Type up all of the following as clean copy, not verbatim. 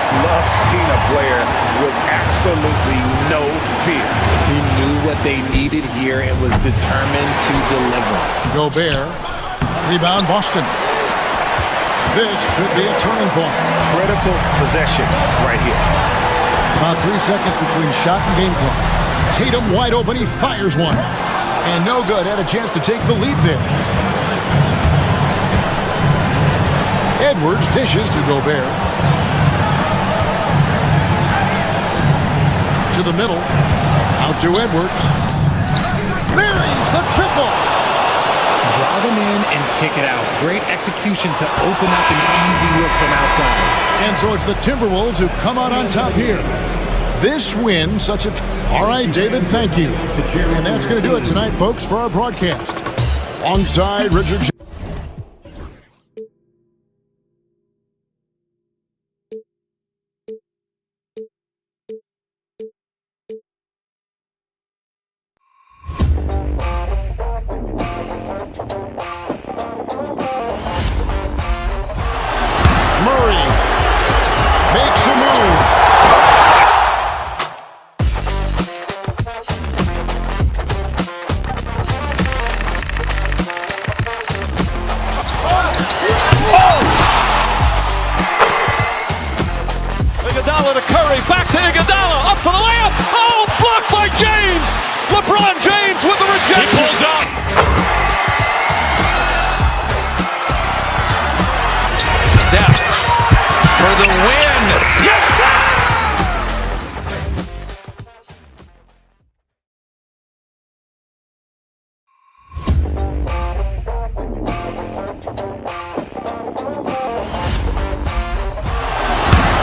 just love seeing a player with absolutely no fear. He knew what they needed here and was determined to deliver. Gobert. Rebound Boston. This could be a turning point. Critical possession right here. About 3 seconds between shot and game clock. Tatum wide open. He fires one. And no good. Had a chance to take the lead there. Edwards dishes to Gobert. To the middle. Out to Edwards. Buries the triple. Draw them in and kick it out. Great execution to open up an easy look from outside. And so it's the Timberwolves who come out on top here. This win, such a... All right, David, thank you. And that's going to do it tonight, folks, for our broadcast. Alongside Richard... Murray makes a move. Iguodala to Curry, back to Iguodala, up for the layup. Oh, blocked by James. LeBron James with the rejection. He pulls up. Steph for the win. Yes, sir!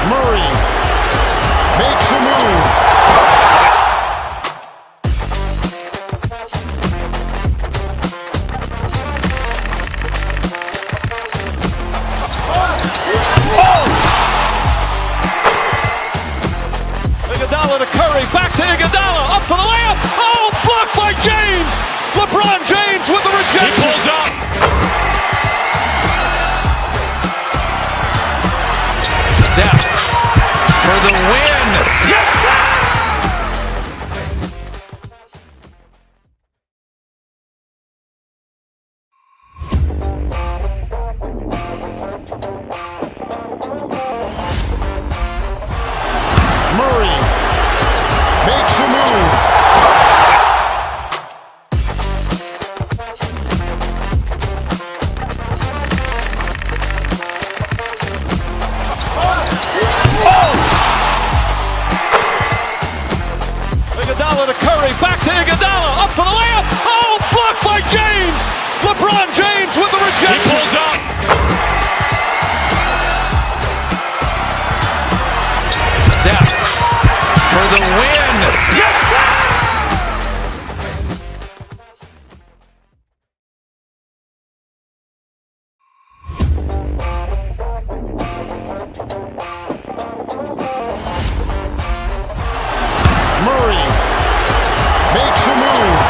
Murray makes a move. Iguodala to Curry, back to Iguodala, up for the layup. Oh, blocked by James. LeBron James with the rejection. He pulls up. Steph for the win. Yes, sir! Murray makes a move. Iguodala to Curry, back to Iguodala, up for the layup. Oh, blocked by James. LeBron James with the rejection. He pulls up. Steph for the win. Yes, sir! Murray makes a move.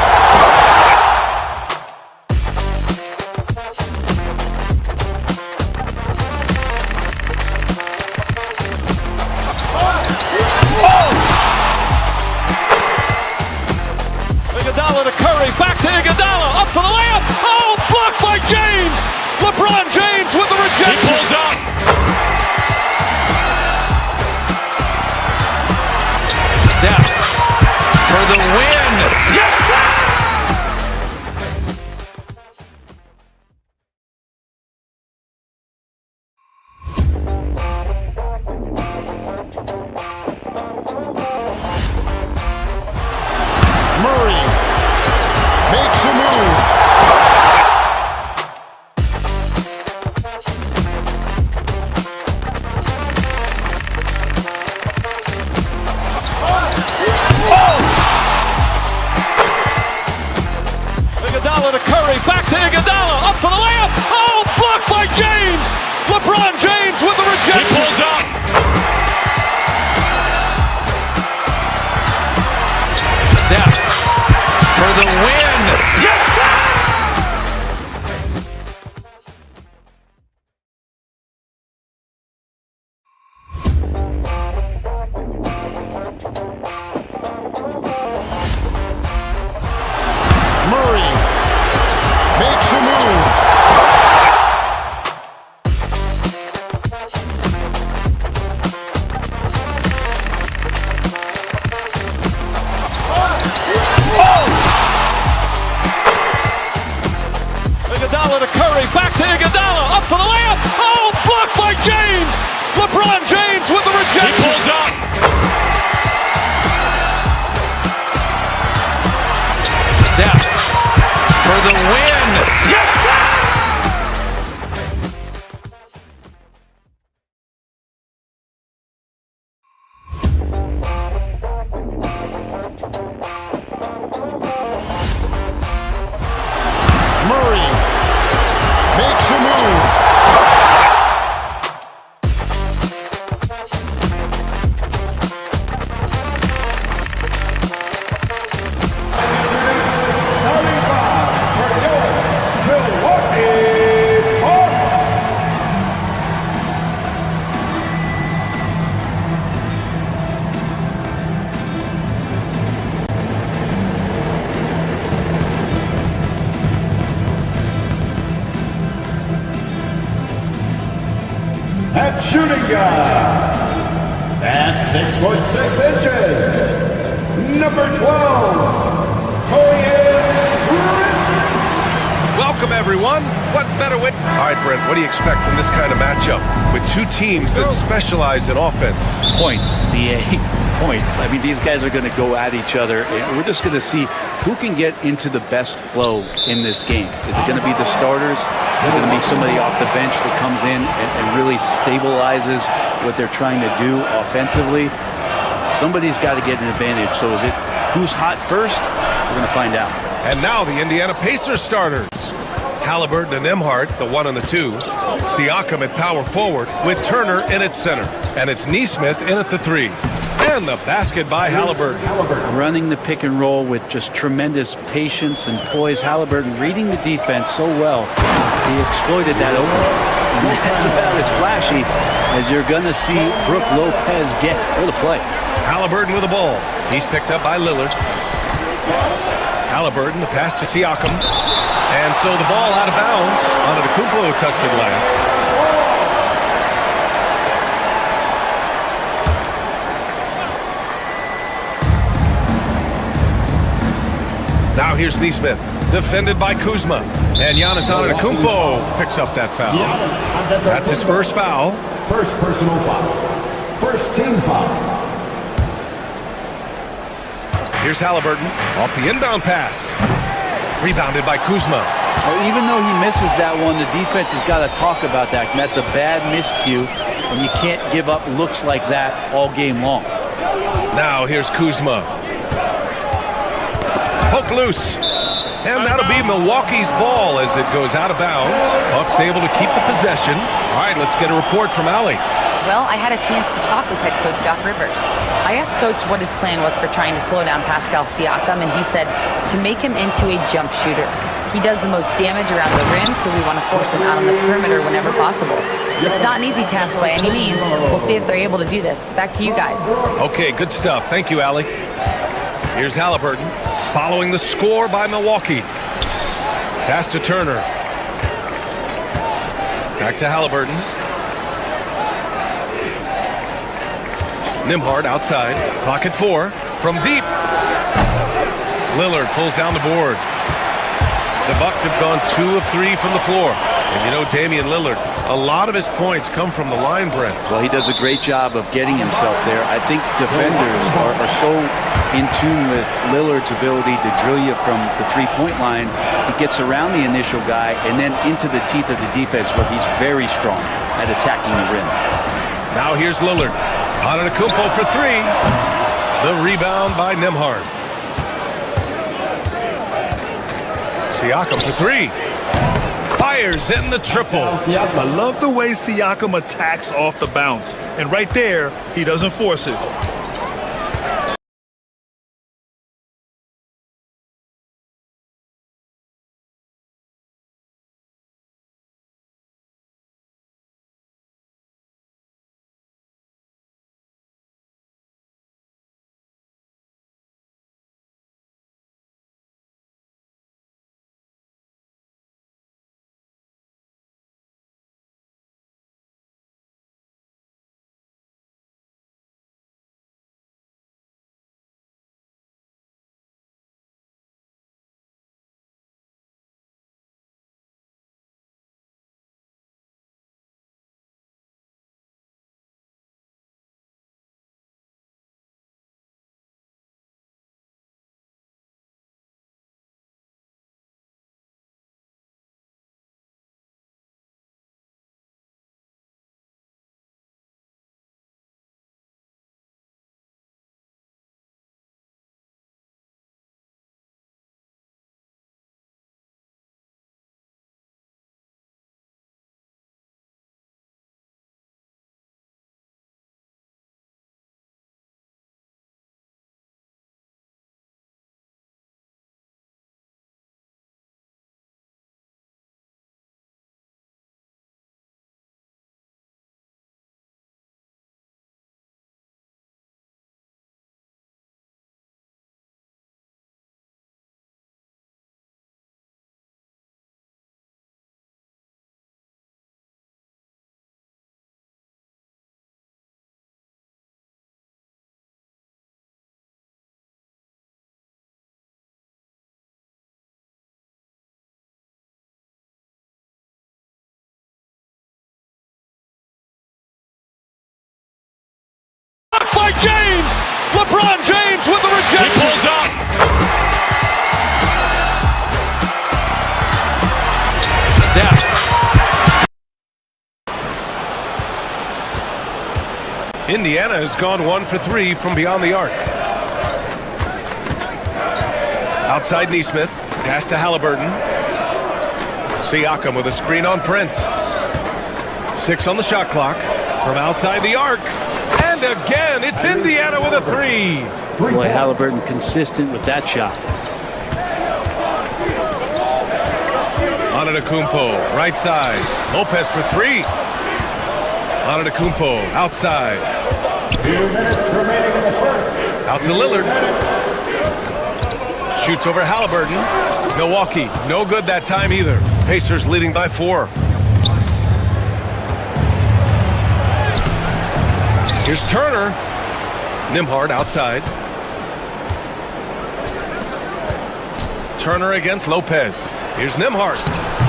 Iguodala to Curry, back to Iguodala, up for the layup. Oh, blocked by James. LeBron James with the rejection. He pulls up. Steph for the win. Yes, sir! Murray makes a move. Iguodala to Curry, back to Iguodala, up for the layup. Oh, blocked by James. LeBron James with the rejection. He pulls up. Steph for the win. Yes, sir! shooting guard. At 6'6" number 12, Welcome, everyone. What better way? All right, Brent, what do you expect from this kind of matchup with two teams that specialize in offense? Points, BA, points. I mean, these guys are going to go at each other, and we're just going to see who can get into the best flow in this game. Is it going to be the starters? Is it going to be somebody off the bench that comes in and really stabilizes what they're trying to do offensively? Somebody's got to get an advantage. So is it who's hot first? We're going to find out. And now the Indiana Pacers starters. Halliburton and Nembhard, the 1 and the 2. Siakam at power forward with Turner in at center. And it's Nesmith in at the 3. And the basket by Halliburton. Running the pick and roll with just tremendous patience and poise. Halliburton reading the defense so well. He exploited that opening. And that's about as flashy as you're going to see Brook Lopez get. What a play. Halliburton with the ball. He's picked up by Lillard. Halliburton, the pass to Siakam. And so the ball out of bounds. Antetokounmpo touched it last. Now here's Nesmith, defended by Kuzma. And Giannis Antetokounmpo picks up that foul. That's his first foul. First personal foul. First team foul. Here's Halliburton off the inbound pass. Rebounded by Kuzma. Well, even though he misses that one, the defense has got to talk about that. And that's a bad miscue, and you can't give up looks like that all game long. Now here's Kuzma. Poke loose. And that'll be Milwaukee's ball as it goes out of bounds. Bucks able to keep the possession. All right, let's get a report from Allie. Well, I had a chance to talk with head coach Doc Rivers. I asked Coach what his plan was for trying to slow down Pascal Siakam, and he said to make him into a jump shooter. He does the most damage around the rim, so we want to force him out on the perimeter whenever possible. It's not an easy task by any means. We'll see if they're able to do this. Back to you guys. Okay, good stuff. Thank you, Allie. Here's Halliburton, following the score by Milwaukee. Pass to Turner. Back to Halliburton. Nembhard outside. Clock at 4. From deep. Lillard pulls down the board. The Bucks have gone 2 of 3 from the floor. And you know, Damian Lillard, a lot of his points come from the line, Brent. Well, he does a great job of getting himself there. I think defenders are so in tune with Lillard's ability to drill you from the three-point line. He gets around the initial guy and then into the teeth of the defense where he's very strong at attacking the rim. Now here's Lillard. Antetokounmpo for 3. The rebound by Nembhard. Siakam for 3. Fires in the triple. I love the way Siakam attacks off the bounce. And right there, he doesn't force it. James! LeBron James with the rejection! He pulls up! Steph. Indiana has gone 1 for 3 from beyond the arc. Outside Neesmith, pass to Halliburton. Siakam with a screen on Prince. 6 on the shot clock from outside the arc. And again, it's Indiana with a 3. Boy, Halliburton consistent with that shot. Antetokounmpo, right side. Lopez for 3. Antetokounmpo, outside. 2 minutes remaining in the first. Out to Lillard. Shoots over Halliburton. Milwaukee, no good that time either. Pacers leading by 4. Here's Turner. Nembhard outside. Turner against Lopez. Here's Nembhard.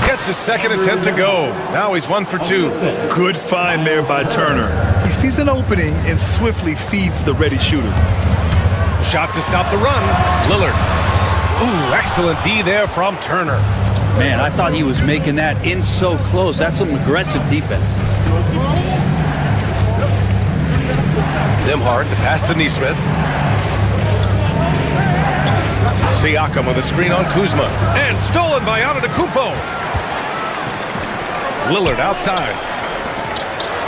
Gets his second attempt to go. Now he's 1 for 2. Good find there by Turner. He sees an opening and swiftly feeds the ready shooter. Shot to stop the run. Lillard. Ooh, excellent D there from Turner. Man, I thought he was making that in so close. That's some aggressive defense. Nembhard, the pass to Neesmith. Siakam with a screen on Kuzma. And stolen by Antetokounmpo. Lillard outside.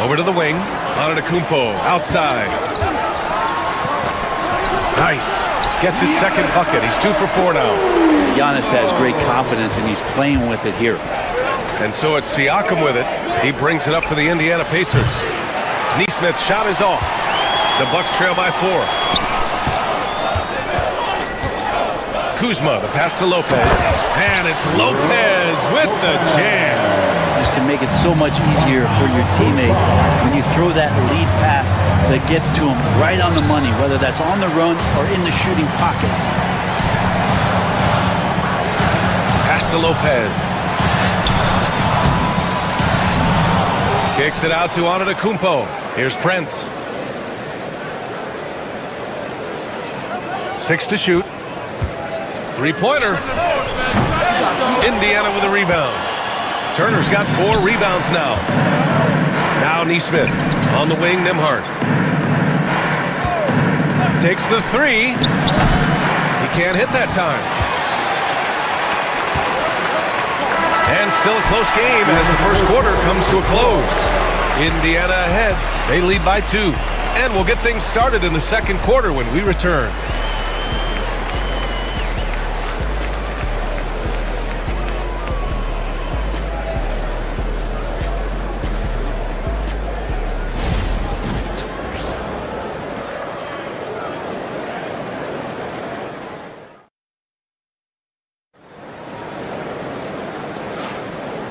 Over to the wing. Antetokounmpo outside. Nice. Gets his second bucket. He's 2 for 4 now. Giannis has great confidence and he's playing with it here. And so it's Siakam with it. He brings it up for the Indiana Pacers. Neesmith's shot is off. The Bucks trail by 4. Kuzma, the pass to Lopez. And it's Lopez with the jam. This can make it so much easier for your teammate when you throw that lead pass that gets to him right on the money, whether that's on the run or in the shooting pocket. Pass to Lopez. Kicks it out to Antetokounmpo. Here's Prince. 6 to shoot. 3-pointer. Indiana with a rebound. Turner's got 4 rebounds now. Now Neesmith on the wing. Nembhard takes the 3. He can't hit that time. And still a close game as the first quarter comes to a close. Indiana ahead. They lead by 2. And we'll get things started in the second quarter when we return.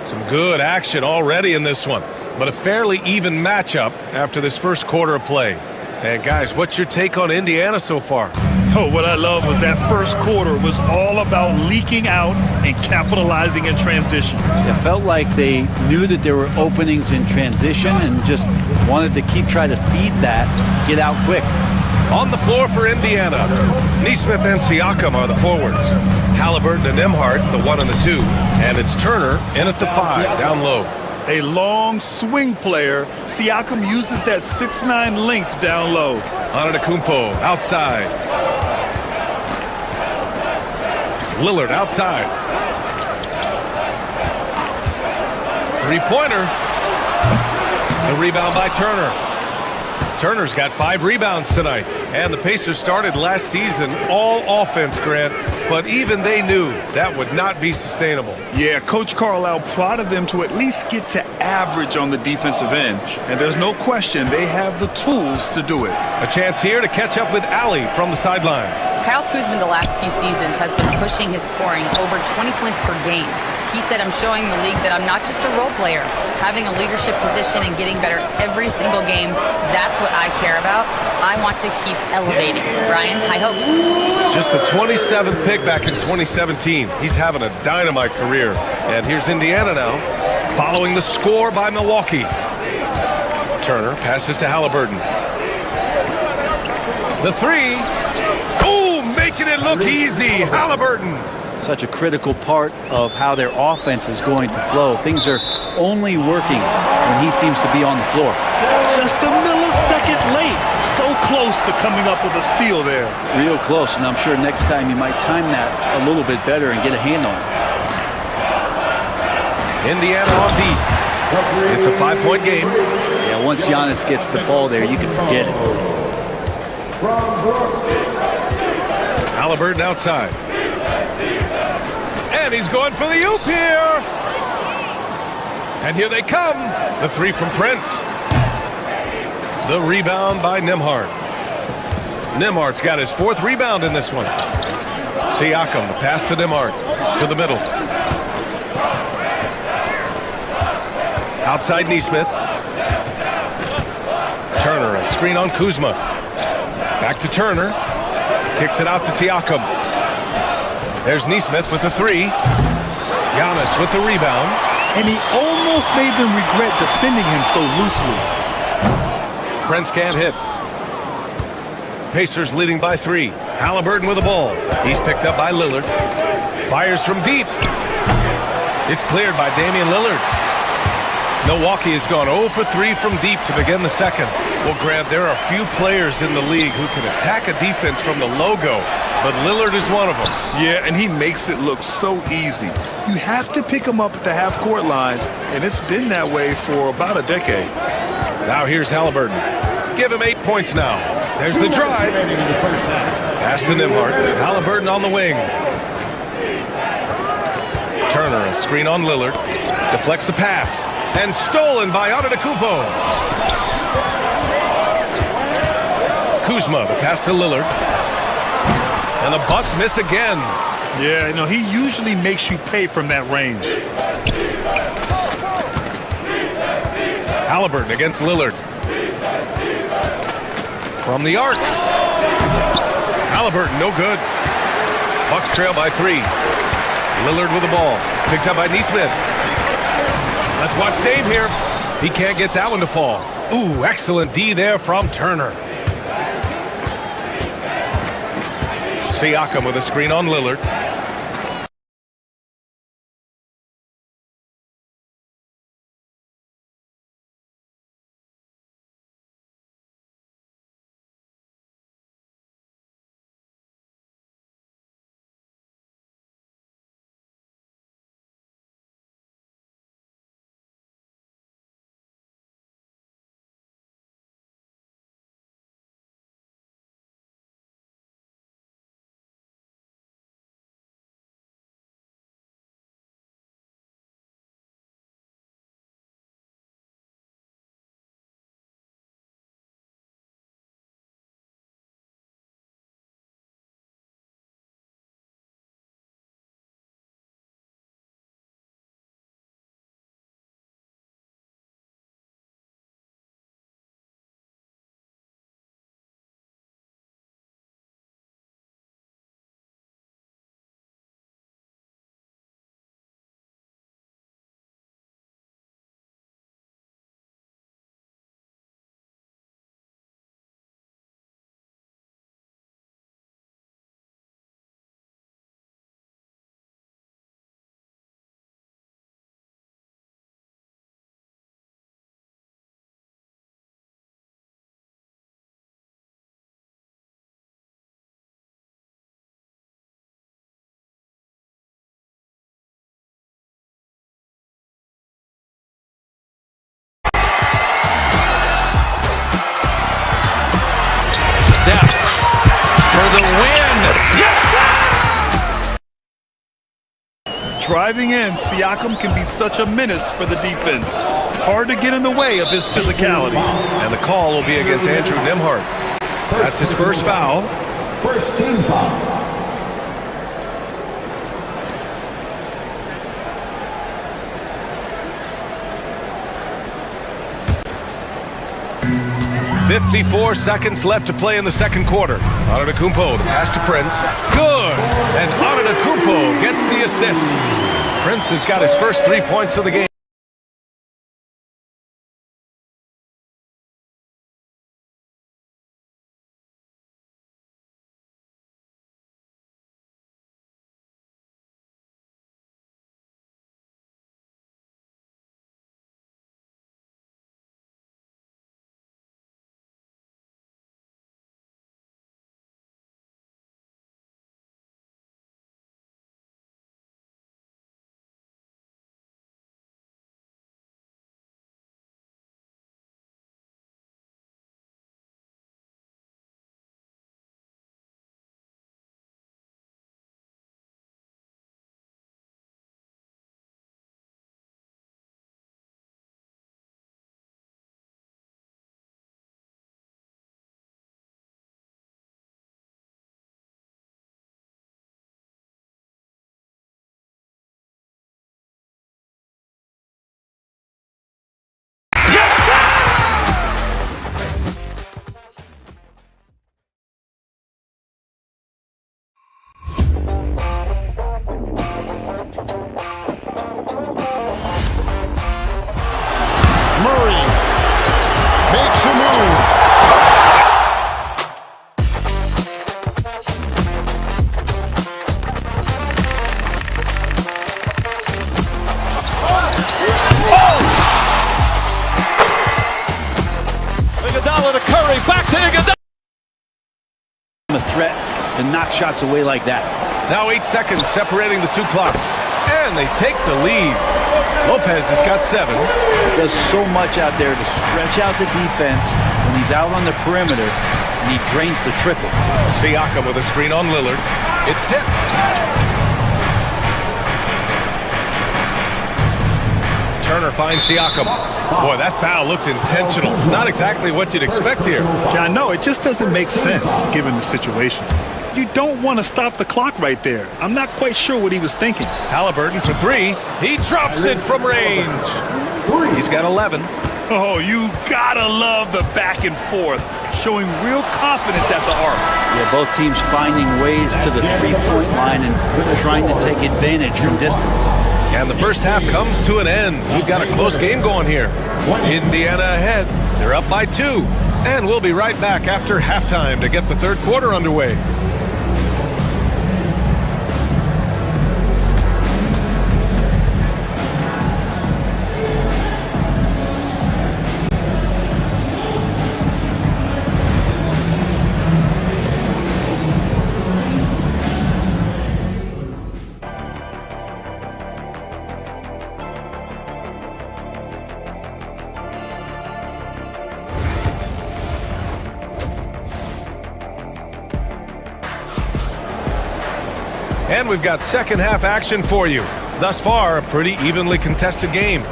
Some good action already in this one, but a fairly even matchup after this first quarter of play. And guys, what's your take on Indiana so far? Oh, what I love was that first quarter was all about leaking out and capitalizing in transition. It felt like they knew that there were openings in transition and just wanted to keep trying to feed that, get out quick. On the floor for Indiana, Neesmith and Siakam are the forwards. Halliburton and Nembhard, the 1 and the 2. And it's Turner in at the 5, down low. A long swing player. Siakam uses that 6'9" length down low. Antetokounmpo outside. Lillard outside. 3-pointer. The rebound by Turner. Turner's got 5 rebounds tonight. And the Pacers started last season all offense, Grant. But even they knew that would not be sustainable. Yeah, Coach Carlisle prodded them to at least get to average on the defensive end. And there's no question they have the tools to do it. A chance here to catch up with Allie from the sideline. Kyle Kuzma the last few seasons has been pushing his scoring over 20 points per game. He said, I'm showing the league that I'm not just a role player. Having a leadership position and getting better every single game, that's what I care about. I want to keep elevating. Brian, high hopes. Just the 27th pick back in 2017. He's having a dynamite career. And here's Indiana now, following the score by Milwaukee. Turner passes to Halliburton. The three. Oh, making it look easy. Halliburton. Such a critical part of how their offense is going to flow. Things are only working when he seems to be on the floor. Just a millisecond late. So close to coming up with a steal there. Real close, and I'm sure next time you might time that a little bit better and get a hand on it. Indiana on deep. It's a 5-point game. Yeah, once Giannis gets the ball there, you can forget it. Halliburton outside. And he's going for the oop here. And here they come. The three from Prince. The rebound by Nembhard. Nembhard's got his 4th rebound in this one. Siakam, the pass to Nembhard. To the middle. Outside Nesmith. Turner, a screen on Kuzma. Back to Turner. Kicks it out to Siakam. There's Nesmith with the 3. Giannis with the rebound. And he almost made them regret defending him so loosely. Prince can't hit. Pacers leading by 3. Halliburton with the ball. He's picked up by Lillard. Fires from deep. It's cleared by Damian Lillard. Milwaukee has gone 0 for 3 from deep to begin the second. Well, Grant, there are few players in the league who can attack a defense from the logo, but Lillard is one of them. Yeah, and he makes it look so easy. You have to pick him up at the half-court line, and it's been that way for about a decade. Now here's Halliburton. Give him 8 points now. There's the drive. Pass to Nembhard. Halliburton on the wing. Turner, a screen on Lillard. Deflects the pass. And stolen by Antetokounmpo. Kuzma, the pass to Lillard. And the Bucks miss again. Yeah, you know, he usually makes you pay from that range. Halliburton against Lillard. From the arc. Halliburton, no good. Bucks trail by 3. Lillard with the ball. Picked up by Nesmith. Let's watch Dame here. He can't get that one to fall. Ooh, excellent D there from Turner. Siakam with a screen on Lillard. Steph for the win. Yes, sir! Driving in, Siakam can be such a menace for the defense. Hard to get in the way of his physicality. And the call will be against Andrew Nembhard. That's his first foul. First team foul. 54 seconds left to play in the second quarter. Antetokounmpo, the pass to Prince. Good! And Antetokounmpo gets the assist. Prince has got his first 3 points of the game. Iguodala to Curry, back to Iguodala. A threat to knock shots away like that. Now 8 seconds separating the two clocks. And they take the lead. Lopez has got 7. Does so much out there to stretch out the defense when he's out on the perimeter, and he drains the triple. Siakam with a screen on Lillard. It's tipped. Turner finds Siakam. Boy, that foul looked intentional. Not exactly what you'd expect here. Yeah, I know. It just doesn't make sense given the situation. You don't want to stop the clock right there. I'm not quite sure what he was thinking. Halliburton for 3. He drops it from range. He's got 11. Oh, you gotta love the back and forth, showing real confidence at the arc. Yeah, both teams finding ways to the three-point line and trying to take advantage from distance. And the first half comes to an end. We've got a close game going here. Indiana ahead. They're up by 2. And we'll be right back after halftime to get the third quarter underway. And we've got second half action for you. Thus far, a pretty evenly contested game.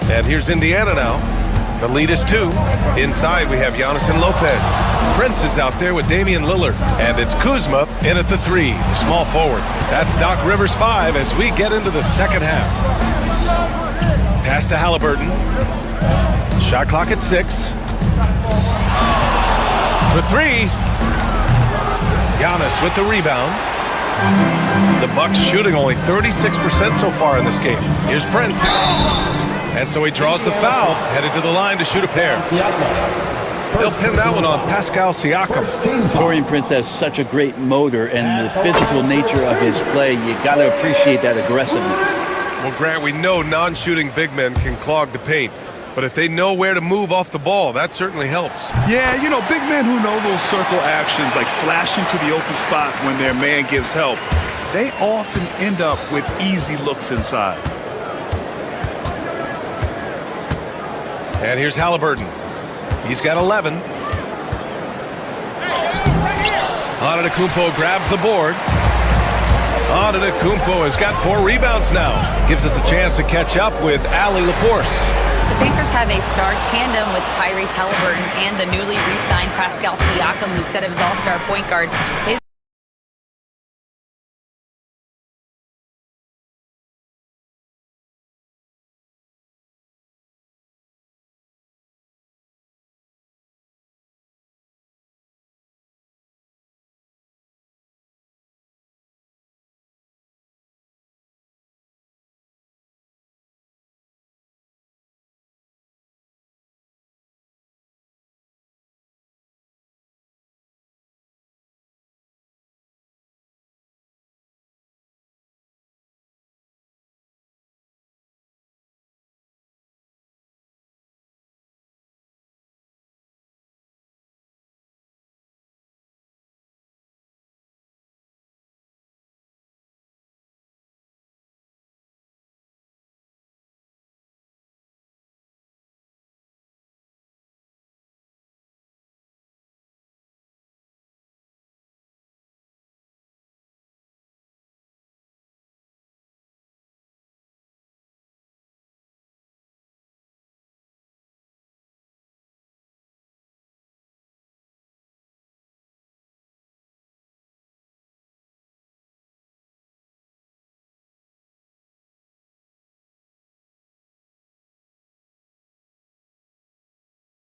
And here's Indiana now. The lead is 2. Inside, we have Giannis and Lopez. Prince is out there with Damian Lillard. And it's Kuzma in at the 3, the small forward. That's Doc Rivers 5 as we get into the second half. Pass to Halliburton. Shot clock at 6. For 3. Giannis with the rebound. The Bucks shooting only 36% so far in this game. Here's Prince. And so he draws the foul, headed to the line to shoot a pair. They'll pin that one on Pascal Siakam. Taurean Prince has such a great motor, and the physical nature of his play, you got to appreciate that aggressiveness. Well, Grant, we know non-shooting big men can clog the paint. But if they know where to move off the ball, that certainly helps. Yeah, you know, big men who know those circle actions, like flashing to the open spot when their man gives help, they often end up with easy looks inside. And here's Halliburton. He's got 11. Antetokounmpo grabs the board. Antetokounmpo has got 4 rebounds now. Gives us a chance to catch up with Allie LaForce. The Pacers have a star tandem with Tyrese Halliburton and the newly re-signed Pascal Siakam, who set his all-star point guard. His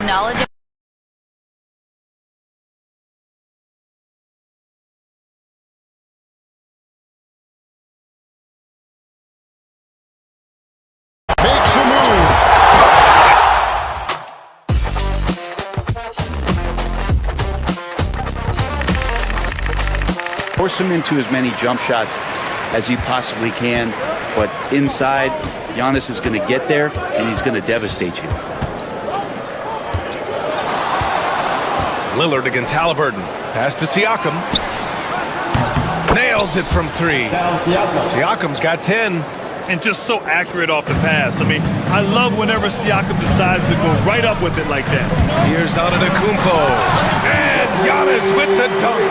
knowledge of Makes a move. Force him into as many jump shots as you possibly can, but inside, Giannis is going to get there, and he's going to devastate you. Lillard against Halliburton. Pass to Siakam. Nails it from 3. Siakam's got 10. And just so accurate off the pass. I mean, I love whenever Siakam decides to go right up with it like that. Here's Antetokounmpo. And Giannis with the dunk.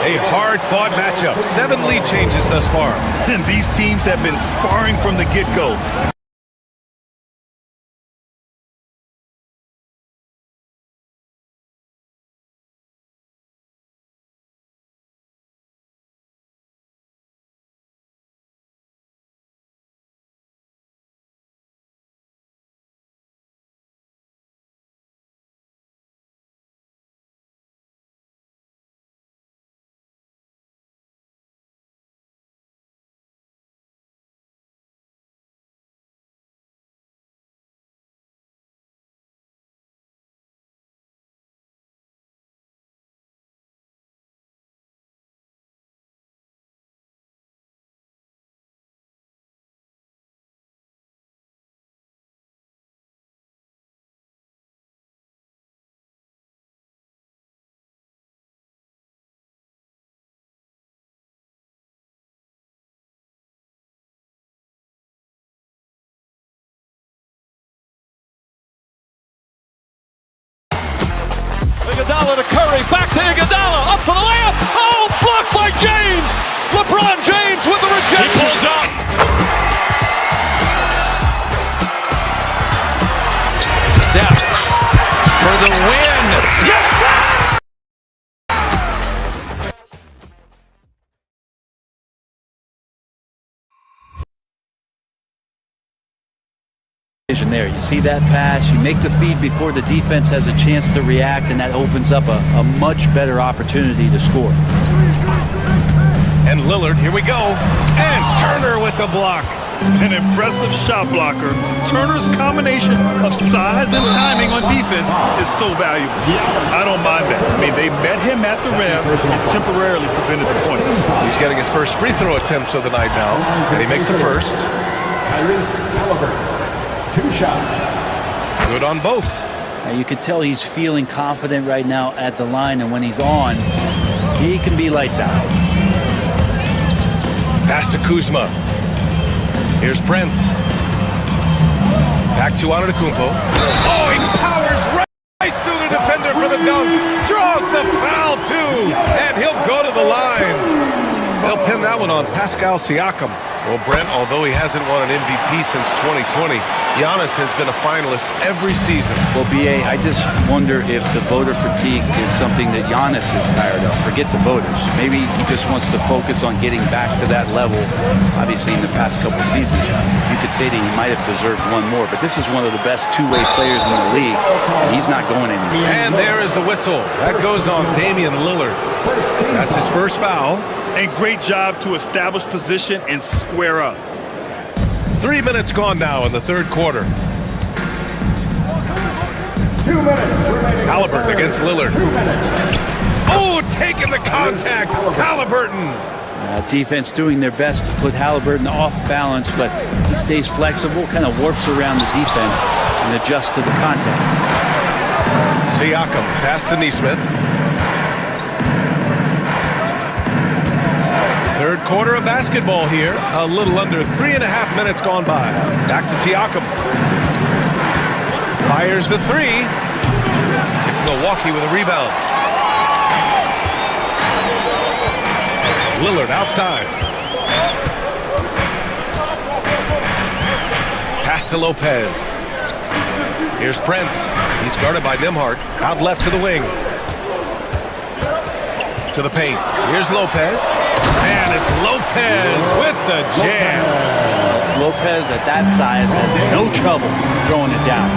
A hard-fought matchup. 7 lead changes thus far. And these teams have been sparring from the get-go. Iguodala to Curry, back to Iguodala, up for the layup. Oh, blocked by James. LeBron James with the rejection. He pulls up. Steph for the win. Yes, sir. There, you see that pass, you make the feed before the defense has a chance to react, and that opens up a much better opportunity to score. And Lillard, here we go. And Turner with the block. An impressive shot blocker. Turner's combination of size and timing on defense is so valuable. I don't mind that. I mean, they met him at the rim and temporarily prevented the point. He's getting his first free throw attempts of the night now, and he makes the first. Halliburton. 2 shots. Good on both. Now you can tell he's feeling confident right now at the line, and when he's on, he can be lights out. Pass to Kuzma. Here's Prince. Back to Antetokounmpo. Oh, he powers right through the defender for the dunk. Draws the foul, too. And he'll go to the line. They'll pin that one on Pascal Siakam. Well, Brent, although he hasn't won an MVP since 2020, Giannis has been a finalist every season. Well, B.A., I just wonder if the voter fatigue is something that Giannis is tired of. Forget the voters. Maybe he just wants to focus on getting back to that level. Obviously, in the past couple seasons, you could say that he might have deserved one more, but this is one of the best two-way players in the league, and he's not going anywhere. And there is the whistle. That goes on Damian Lillard. That's his first foul. And great job to establish position and square up. 3 minutes gone now in the third quarter. 2 minutes remaining. Halliburton against Lillard. 2 minutes. Oh, taking the contact. Halliburton. Defense doing their best to put Halliburton off balance, but he stays flexible, kind of warps around the defense and adjusts to the contact. Siakam, pass to Nesmith. Third quarter of basketball here. A little under 3.5 minutes gone by. Back to Siakam. Fires the 3. It's Milwaukee with a rebound. Lillard outside. Pass to Lopez. Here's Prince. He's guarded by Nembhard. Out left to the wing. To the paint. Here's Lopez. And it's Lopez with the jam. Lopez at that size has no trouble throwing it down.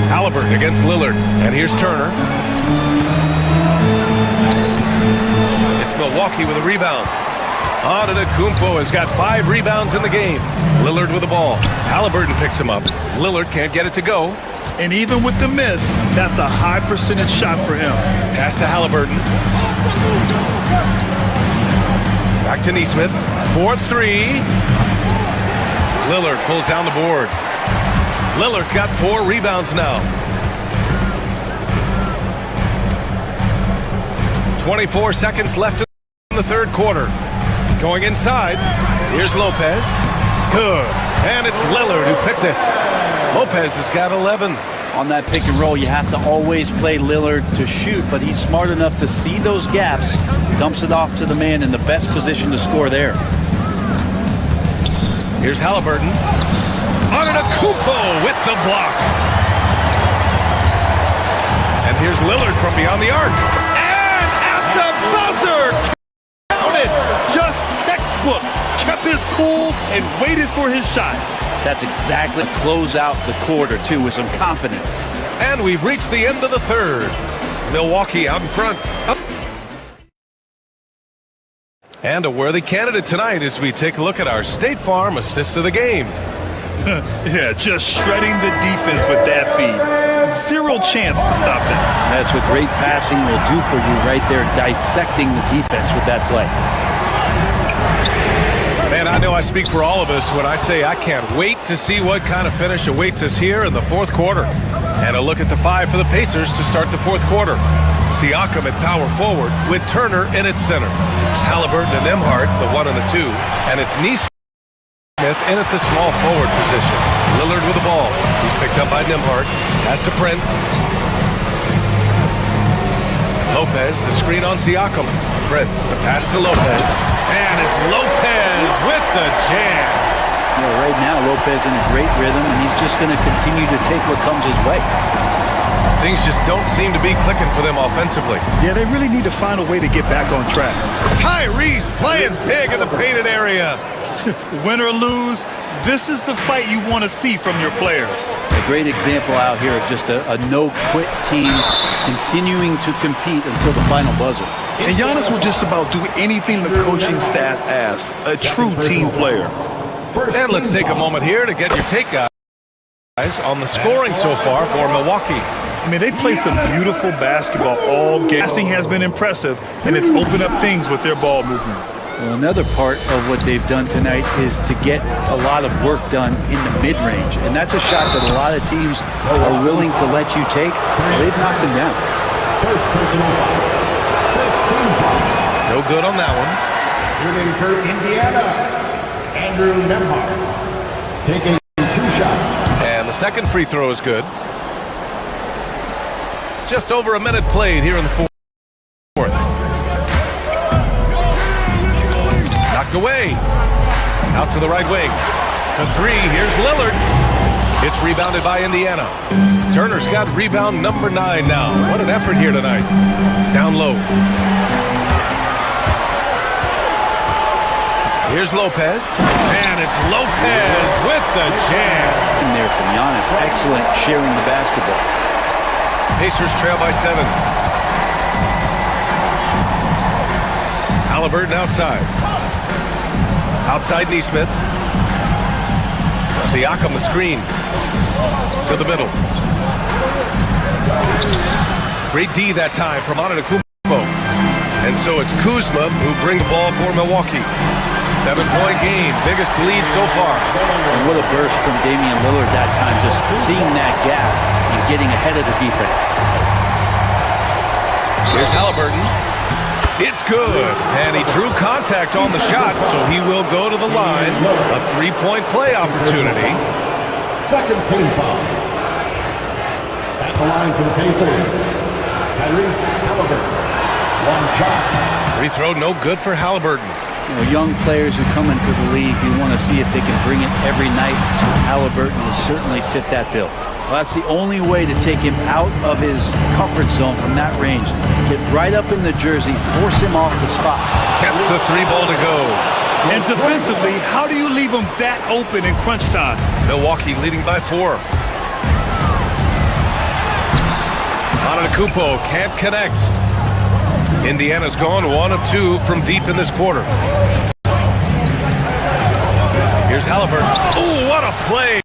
Halliburton against Lillard. And here's Turner. It's Milwaukee with a rebound. Antetokounmpo has got 5 rebounds in the game. Lillard with the ball. Halliburton picks him up. Lillard can't get it to go. And even with the miss, that's a high percentage shot for him. Pass to Halliburton. Back to Neesmith. 4-3. Lillard pulls down the board. Lillard's got 4 rebounds now. 24 seconds left in the third quarter. Going inside. Here's Lopez. Good. And it's Lillard who picks this. Lopez has got 11. On that pick and roll, you have to always play Lillard to shoot, but he's smart enough to see those gaps, dumps it off to the man in the best position to score there. Here's Halliburton. Antetokounmpo with the block. And here's Lillard from beyond the arc. And at the buzzer! Counted! Just textbook. Kept his cool and waited for his shot. That's exactly close out the quarter, too, with some confidence. And we've reached the end of the third. Milwaukee out in front. Up. And a worthy candidate tonight as we take a look at our State Farm assists of the game. Yeah, just shredding the defense with that feed. Zero chance to stop that. That's what great passing will do for you right there, dissecting the defense with that play. Man, I know I speak for all of us when I say I can't wait to see what kind of finish awaits us here in the fourth quarter. And a look at the 5 for the Pacers to start the fourth quarter. Siakam at power forward with Turner in at center. Halliburton and Nembhard, the 1 and the 2. And it's Neesmith in at the small forward position. Lillard with the ball. He's picked up by Nembhard. Pass to Print. Lopez, the screen on Siakam. Prince, the pass to Lopez. And it's Lopez with the jam. You know, right now, Lopez in a great rhythm, and he's just going to continue to take what comes his way. Things just don't seem to be clicking for them offensively. Yeah, they really need to find a way to get back on track. Tyrese playing big in the painted area. Win or lose, this is the fight you want to see from your players. A great example out here of just a no-quit team continuing to compete until the final buzzer. And Giannis will just about do anything the coaching staff asks. A true team player. And let's take a moment here to get your take, guys, on the scoring so far for Milwaukee. I mean, they play some beautiful basketball all game. Passing has been impressive, and it's opened up things with their ball movement. Well, another part of what they've done tonight is to get a lot of work done in the mid-range. And that's a shot that a lot of teams are willing to let you take. They've knocked them down. First personal foul. First team foul. No good on that one. Shooting for Indiana, Andrew Nembhard. Taking 2 shots. And the second free throw is good. Just over a minute played here in the fourth. Knocked away. Out to the right wing. For 3, here's Lillard. It's rebounded by Indiana. Turner's got rebound number 9 now. What an effort here tonight. Down low. Here's Lopez. And it's Lopez with the jam. In there from Giannis. Excellent sharing the basketball. Pacers trail by 7. Halliburton outside. Outside Neesmith. Siakam the screen. To the middle. Great D that time from Antetokounmpo. And so it's Kuzma who brings the ball for Milwaukee. 7-point game. Biggest lead so far. And what a burst from Damian Lillard that time. Just seeing that gap and getting ahead of the defense. Here's Halliburton. It's good. And he drew contact on the shot, so he will go to the line. A 3-point play opportunity. Second team foul. At the line for the Pacers, Tyrese Halliburton. 1 shot. Free throw no good for Halliburton. You know, young players who come into the league, you want to see if they can bring it every night. Halliburton has certainly fit that bill. Well, that's the only way to take him out of his comfort zone from that range. Get right up in the jersey, force him off the spot. Gets the 3 ball to go. And defensively, how do you leave them that open in crunch time? Milwaukee leading by 4. Antetokounmpo can't connect. Indiana's gone 1 of 2 from deep in this quarter. Here's Halliburton. Oh, what a play!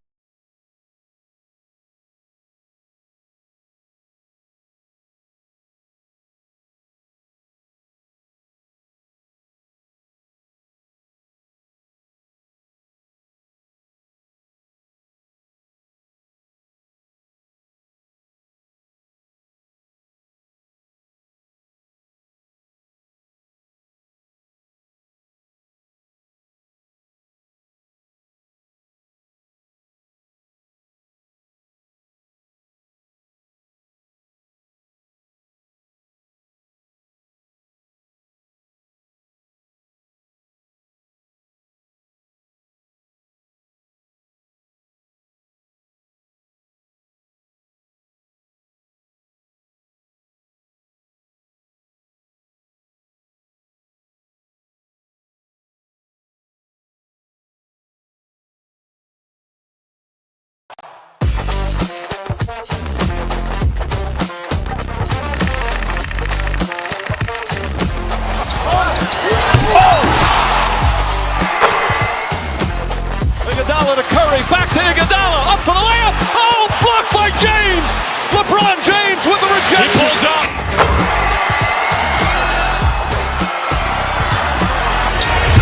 by James. LeBron James with the rejection. He pulls up.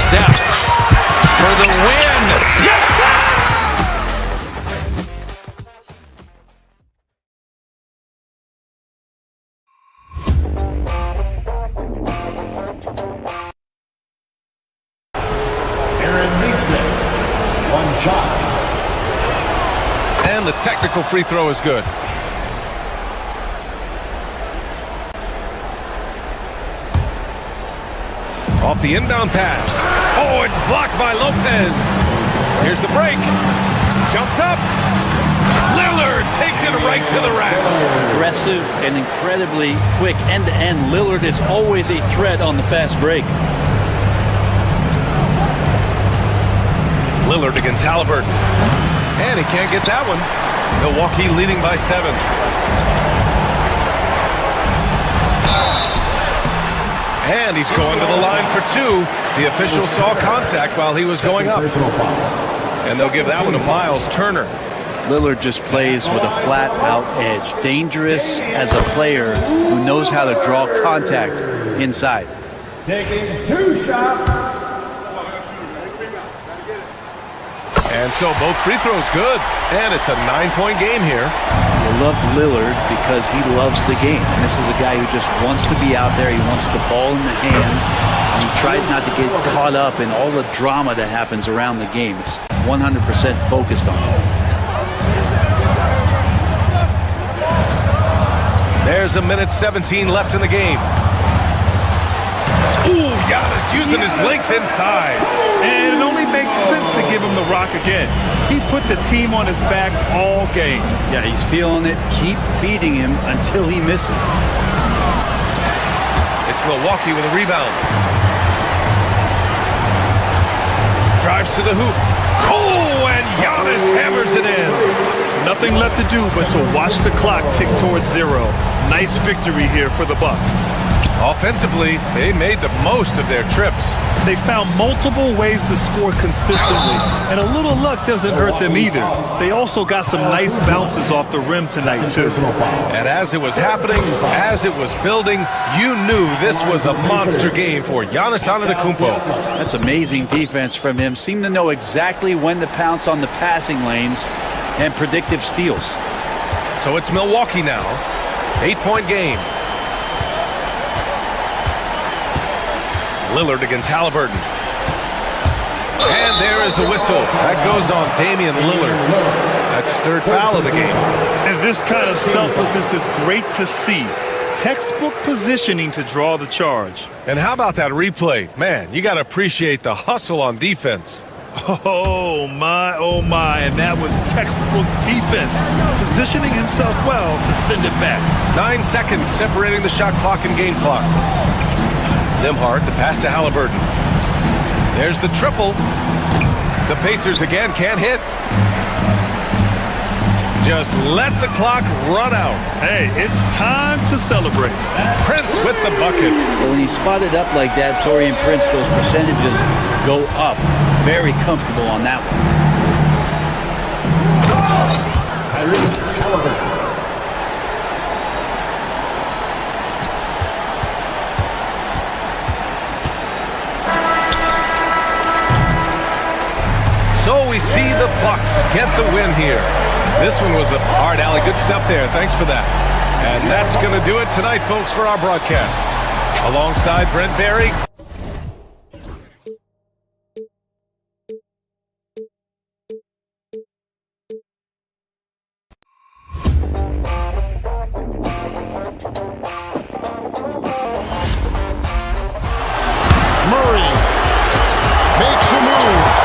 Steph for the win. Yes, sir! One shot. And the technical free throw is good. Off the inbound pass. Oh, it's blocked by Lopez. Here's the break. Jumps up. Lillard takes it right to the rack. Aggressive and incredibly quick end-to-end. Lillard is always a threat on the fast break. Lillard against Halliburton. And he can't get that one. Milwaukee leading by 7. And he's going to the line for 2. The official saw contact while he was going up. And they'll give that one to Miles Turner. Lillard just plays with a flat-out edge. Dangerous as a player who knows how to draw contact inside. Taking 2 shots. And so both free throws good. And it's a 9-point game here. I love Lillard because he loves the game. And this is a guy who just wants to be out there. He wants the ball in the hands. And he tries not to get caught up in all the drama that happens around the game. It's 100% focused on it. There's a minute 17 left in the game. Ooh, Giannis using his length inside. And it only makes sense to give him the rock again. He put the team on his back all game. Yeah, he's feeling it. Keep feeding him until he misses. It's Milwaukee with a rebound. Drives to the hoop. Oh, and Giannis hammers it in. Nothing left to do but to watch the clock tick towards 0. Nice victory here for the Bucks. Offensively, they made the most of their trips. They found multiple ways to score consistently, and a little luck doesn't hurt them either. They also got some nice bounces off the rim tonight, too. And as it was happening, as it was building, you knew this was a monster game for Giannis Antetokounmpo. That's amazing defense from him. Seemed to know exactly when to pounce on the passing lanes and predictive steals. So it's Milwaukee now. 8-point game. Lillard against Halliburton. And there is the whistle. That goes on Damian Lillard. That's his 3rd foul of the game. And this kind of selflessness is great to see. Textbook positioning to draw the charge. And how about that replay? Man, you got to appreciate the hustle on defense. Oh my, and that was textbook defense. Positioning himself well to send it back. 9 seconds separating the shot clock and game clock. Nembhard, the pass to Halliburton. There's the triple. The Pacers again can't hit. Just let the clock run out. Hey, it's time to celebrate. Prince with the bucket. But when he's spotted up like that, Taurean Prince, those percentages go up. Very comfortable on that one. So we see the Bucks get the win here. This one was a hard alley. Good stuff there. Thanks for that. And that's going to do it tonight, folks, for our broadcast. Alongside Brent Barry. Murray makes a move.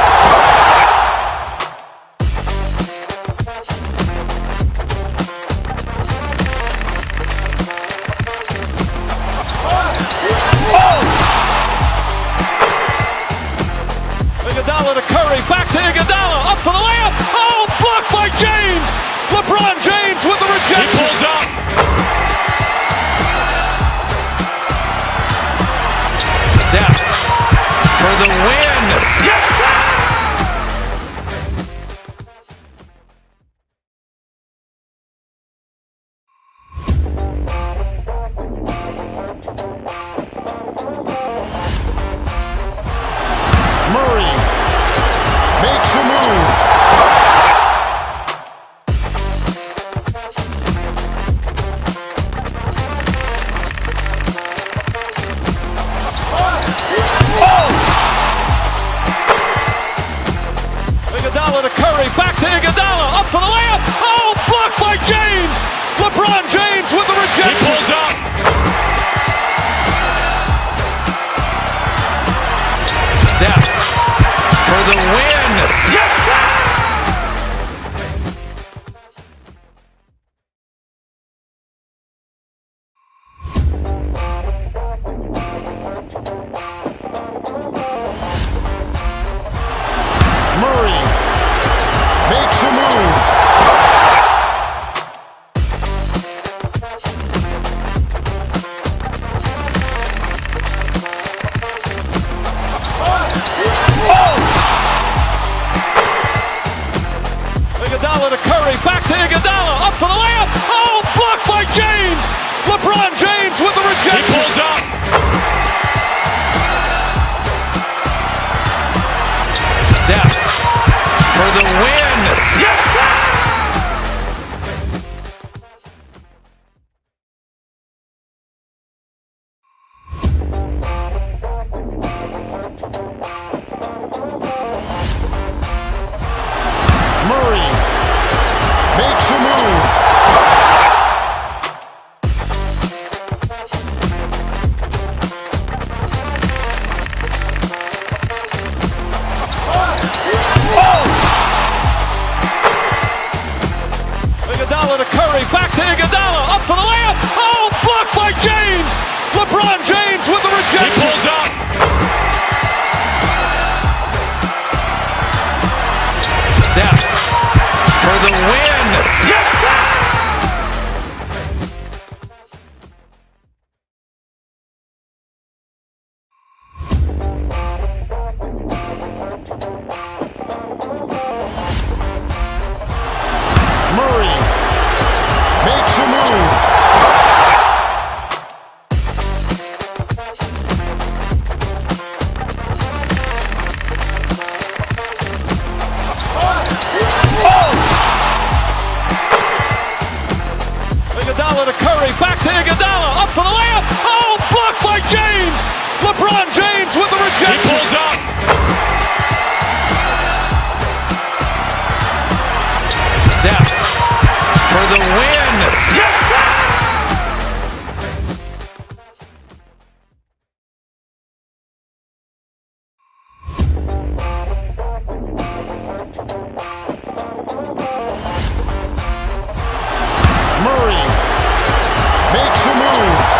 Iguodala to Curry, back to Iguodala, up for the layup. Oh, blocked by James. LeBron James with the rejection. He pulls up. Steph for the win. Yes, sir! Curry, back to Iguodala, up for the layup. Oh, blocked by James. LeBron James with the rejection. He pulls up. Steph for the win. Yes, sir! Murray makes a move. Iguodala to Curry, back to Iguodala, up for the layup. Oh, blocked by James. LeBron James with the rejection. He pulls up. Steph for the win. Yes, sir! Murray makes a move. Iguodala to Curry, back to Iguodala, up for the layup. Oh, blocked by James. LeBron James with the He rejection. pulls up. Steph for the win. Yes, sir! Murray makes a move.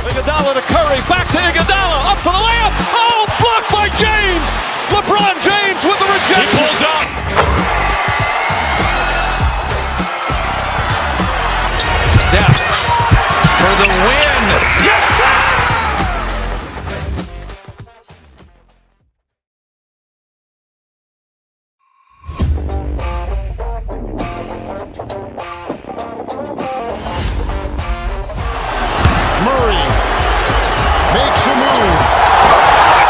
Iguodala to Curry, back to Iguodala, up for the layup. Oh, blocked by James. LeBron James with the He rejection. pulls up. Steph for the win. Yes, sir! Murray makes a move.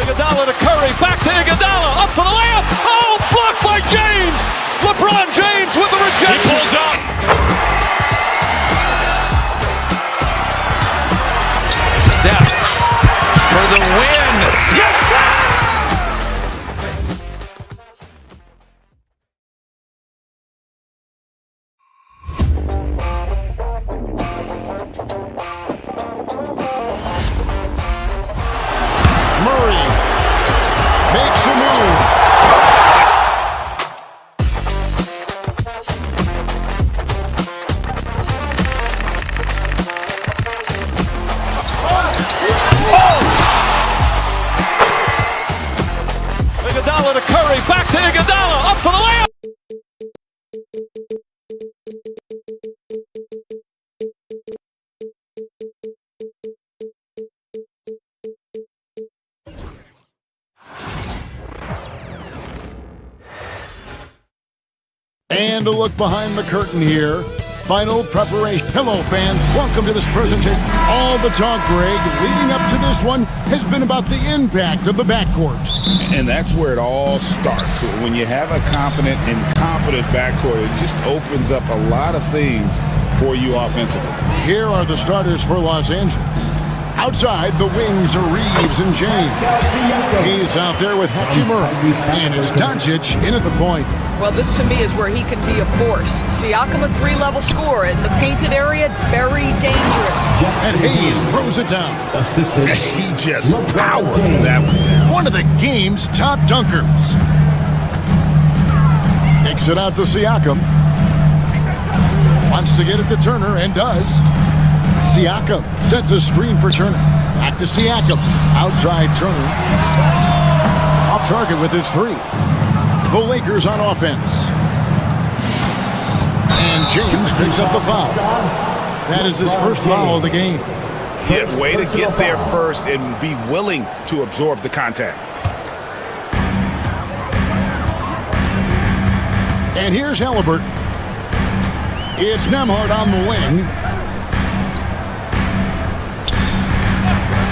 Iguodala to Curry, back to Iguodala, up for the layup. Oh, blocked by James. LeBron James with the He rejection. pulls up. Steph for the win. Yes, sir! Murray makes a move. Iguodala to Curry, back to Iguodala, up for the layup. And a look behind the curtain here. Final preparation. Hello, fans. Welcome to this presentation. All the talk, Greg, leading up to this one has been about the impact of the backcourt. And that's where it all starts. When you have a confident and competent backcourt, it just opens up a lot of things for you offensively. Here are the starters for Los Angeles. Outside, the wings are Reeves and James. He's out there with Hachimura. And it's Doncic in at the point. Well, this to me is where he can be a force. Siakam, a three-level scorer in the painted area, very dangerous. And Hayes throws it down. He just powered that one down. One of the game's top dunkers. Kicks it out to Siakam. Wants to get it to Turner and does. Siakam sets a screen for Turner. Back to Siakam. Outside Turner. Off target with his three. The Lakers on offense. And James picks up the foul. That is his first foul of the game. Yeah, way to get there first and be willing to absorb the contact. And here's Halliburton. It's Nembhard on the wing.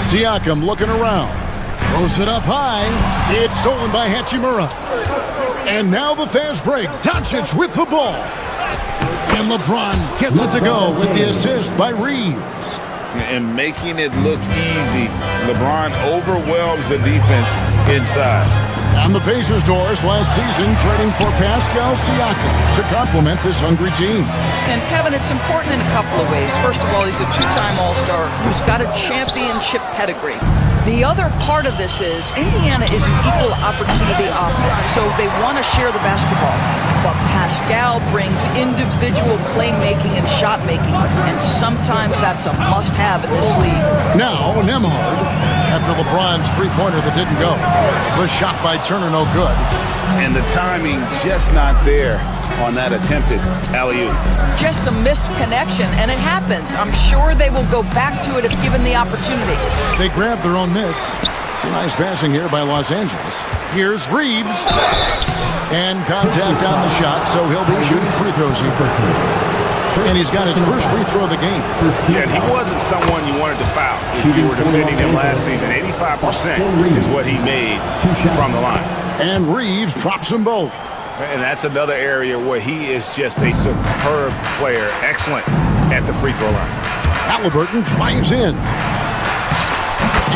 Siakam looking around. Throws it up high. It's stolen by Hachimura. And now the fast break. Doncic with the ball. And LeBron gets it to go with the assist by Reeves. And making it look easy, LeBron overwhelms the defense inside. On the Pacers' doors last season, trading for Pascal Siakam to complement this hungry team. And Kevin, it's important in a couple of ways. First of all, he's a two-time All-Star who's got a championship pedigree. The other part of this is Indiana is an equal opportunity offense, so they want to share the basketball. But Pascal brings individual playmaking and shot making, and sometimes that's a must-have in this league. Now, Nembhard, after LeBron's three-pointer that didn't go. The shot by Turner, no good. And the timing just not there on that attempted alley-oop. Just a missed connection, and it happens. I'm sure they will go back to it if given the opportunity. They grabbed their own miss. Nice passing here by Los Angeles. Here's Reeves. And contact on the shot, so he'll be shooting free throws here. And he's got his first free throw of the game. Yeah, and he wasn't someone you wanted to foul if you were defending him last season. 85% is what he made from the line. And Reeves drops them both. And that's another area where he is just a superb player. Excellent at the free throw line. Halliburton drives in.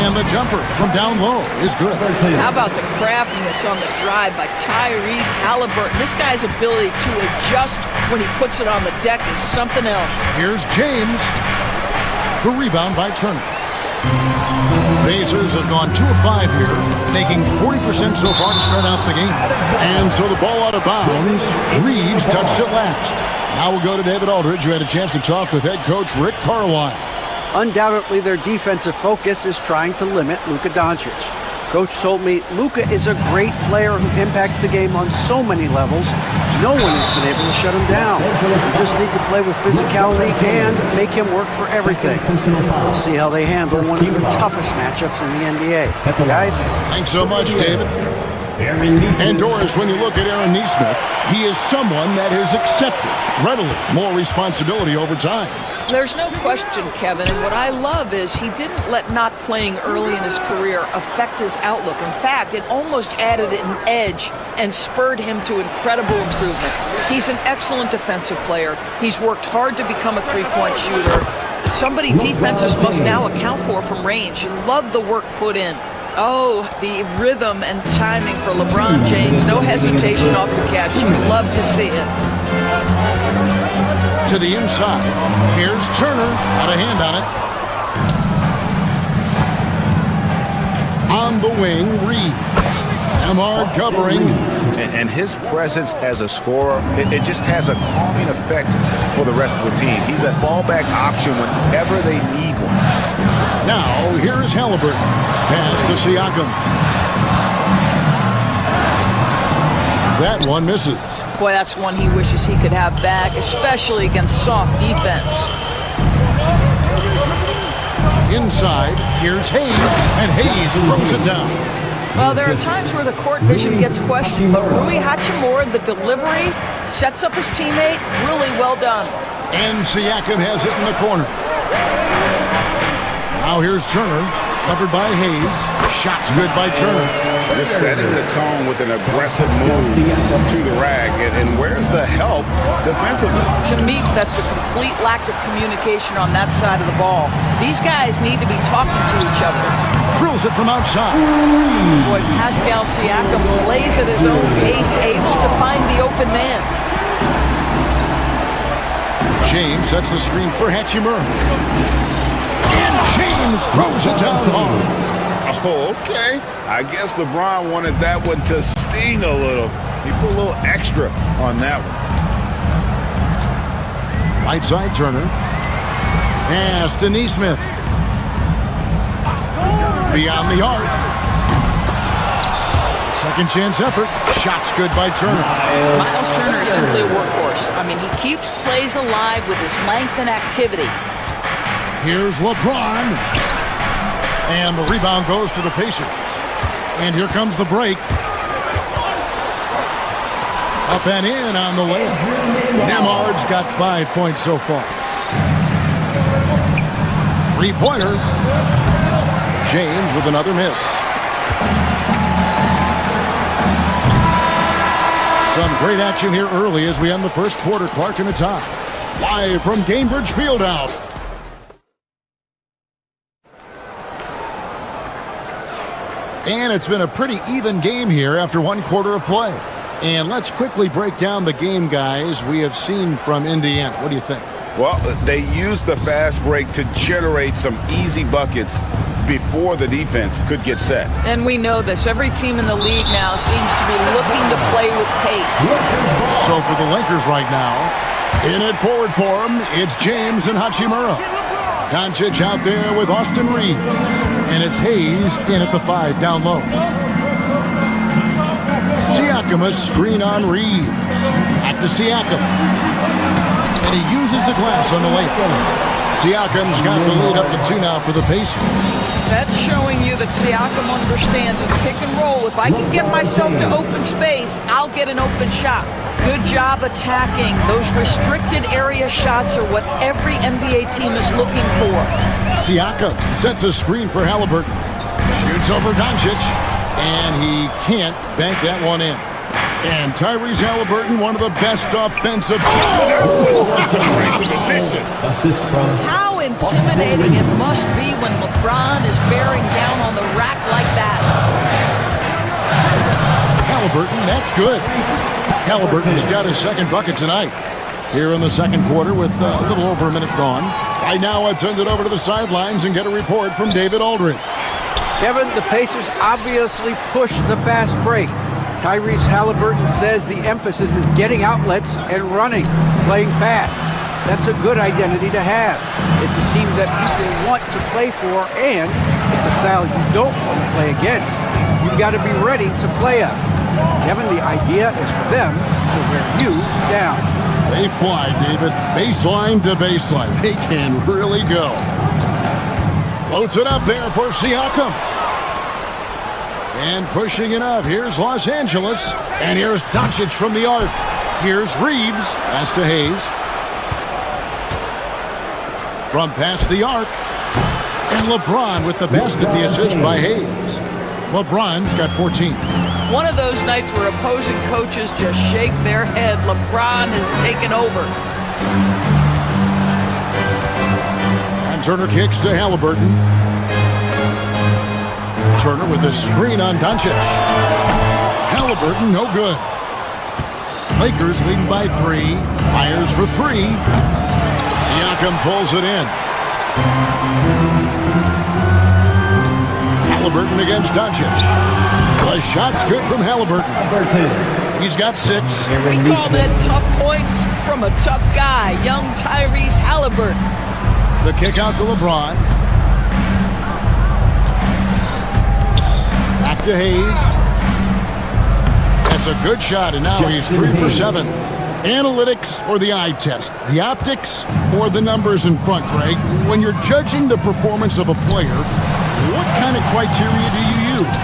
And the jumper from down low is good. How about the craftiness on the drive by Tyrese Halliburton? This guy's ability to adjust when he puts it on the deck is something else. Here's James. The rebound by Turner. Pacers have gone 2 of 5 here, making 40% so far to start out the game. And so the ball out of bounds. Reeves touched it last. Now we'll go to David Aldridge, who had a chance to talk with head coach Rick Carlisle. Undoubtedly, their defensive focus is trying to limit Luka Doncic. Coach told me Luka is a great player who impacts the game on so many levels. No one has been able to shut him down. You just need to play with physicality and make him work for everything. We'll see how they handle one of the toughest matchups in the NBA. Guys? Thanks so much, David. And Doris, when you look at Aaron Nesmith, he is someone that has accepted readily more responsibility over time. There's no question, Kevin, and what I love is he didn't let not playing early in his career affect his outlook. In fact, it almost added an edge and spurred him to incredible improvement. He's an excellent defensive player. He's worked hard to become a three-point shooter. Somebody defenses must now account for from range. Love the work put in. Oh, the rhythm and timing for LeBron James. No hesitation off the catch. You love to see it. To the inside. Here's Turner. Got a hand on it. On the wing, Reed. Nembhard covering. And his presence as a scorer, it just has a calming effect for the rest of the team. He's a fallback option whenever they need one. Now, here is Halliburton. Pass to Siakam. That one misses. Boy, that's one he wishes he could have back, especially against soft defense. Inside, here's Hayes, and Hayes throws it down. Well, there are times where the court vision gets questioned, but Rui Hachimura, the delivery, sets up his teammate, really well done. And Siakam has it in the corner. Now here's Turner, covered by Hayes. Shot's good by Turner. Just setting the tone with an aggressive move to the rack. And where's the help defensively? To me, that's a complete lack of communication on that side of the ball. These guys need to be talking to each other. Drills it from outside. Boy, Pascal Siakam plays at his own pace, able to find the open man. James sets the screen for Hachimura. And James throws it down hard. Oh, okay. I guess LeBron wanted that one to sting a little. He put a little extra on that one. Right side Turner. Pass to Neesmith. Beyond the arc. Second chance effort. Shots good by Turner. Miles Turner is simply a workhorse. I mean, he keeps plays alive with his length and activity. Here's LeBron. And the rebound goes to the Pacers. And here comes the break. Up and in on the layup. Nemhard's got 5 points so far. Three-pointer. James with another miss. Some great action here early as we end the first quarter. Clark in the top. Live from Gainbridge Fieldhouse. And it's been a pretty even game here after one quarter of play. And let's quickly break down the game, guys, we have seen from Indiana. What do you think? Well, they used the fast break to generate some easy buckets before the defense could get set. And we know this. Every team in the league now seems to be looking to play with pace. So for the Lakers right now, in at forward for them, it's James and Hachimura. Doncic out there with Austin Reeves. And it's Hayes in at the 5 down low. Siakam, a screen on Reeves. Back to Siakam. And he uses the glass on the layup. Siakam's got the lead up to 2 now for the Pacers. That's showing you that Siakam understands in pick and roll. If I can get myself to open space, I'll get an open shot. Good job attacking. Those restricted area shots are what every NBA team is looking for. Siakam sets a screen for Halliburton. Shoots over Doncic. And he can't bank that one in. And Tyrese Halliburton, one of the best offensive. How intimidating it must be when LeBron is bearing down on the rack like that. Halliburton, that's good. Halliburton's got his second bucket tonight. Here in the second quarter with a little over a minute gone. Right now, let's send it over to the sidelines and get a report from David Aldridge. Kevin, the Pacers obviously pushed the fast break. Tyrese Halliburton says the emphasis is getting outlets and running, playing fast. That's a good identity to have. It's a team that people want to play for, and it's a style you don't want to play against. You've got to be ready to play us. Kevin, the idea is for them to wear you down. They fly, David. Baseline to baseline. They can really go. Floats it up there for Siakam. And pushing it up. Here's Los Angeles. And here's Doncic from the arc. Here's Reeves. Pass to Hayes. From past the arc. And LeBron with the basket, the assist by Hayes. LeBron's got 14. One of those nights where opposing coaches just shake their head. LeBron has taken over. And Turner kicks to Halliburton. Turner with a screen on Doncic. Halliburton, no good. Lakers leading by 3. Fires for 3. Siakam pulls it in. Halliburton against Doncic. The shot's good from Halliburton. He's got 6. We call that tough points from a tough guy, young Tyrese Halliburton. The kick out to LeBron. Back to Hayes. That's a good shot, and now he's 3 for 7. Analytics or the eye test? The optics or the numbers in front, Greg? When you're judging the performance of a player, what kind of criteria do you use?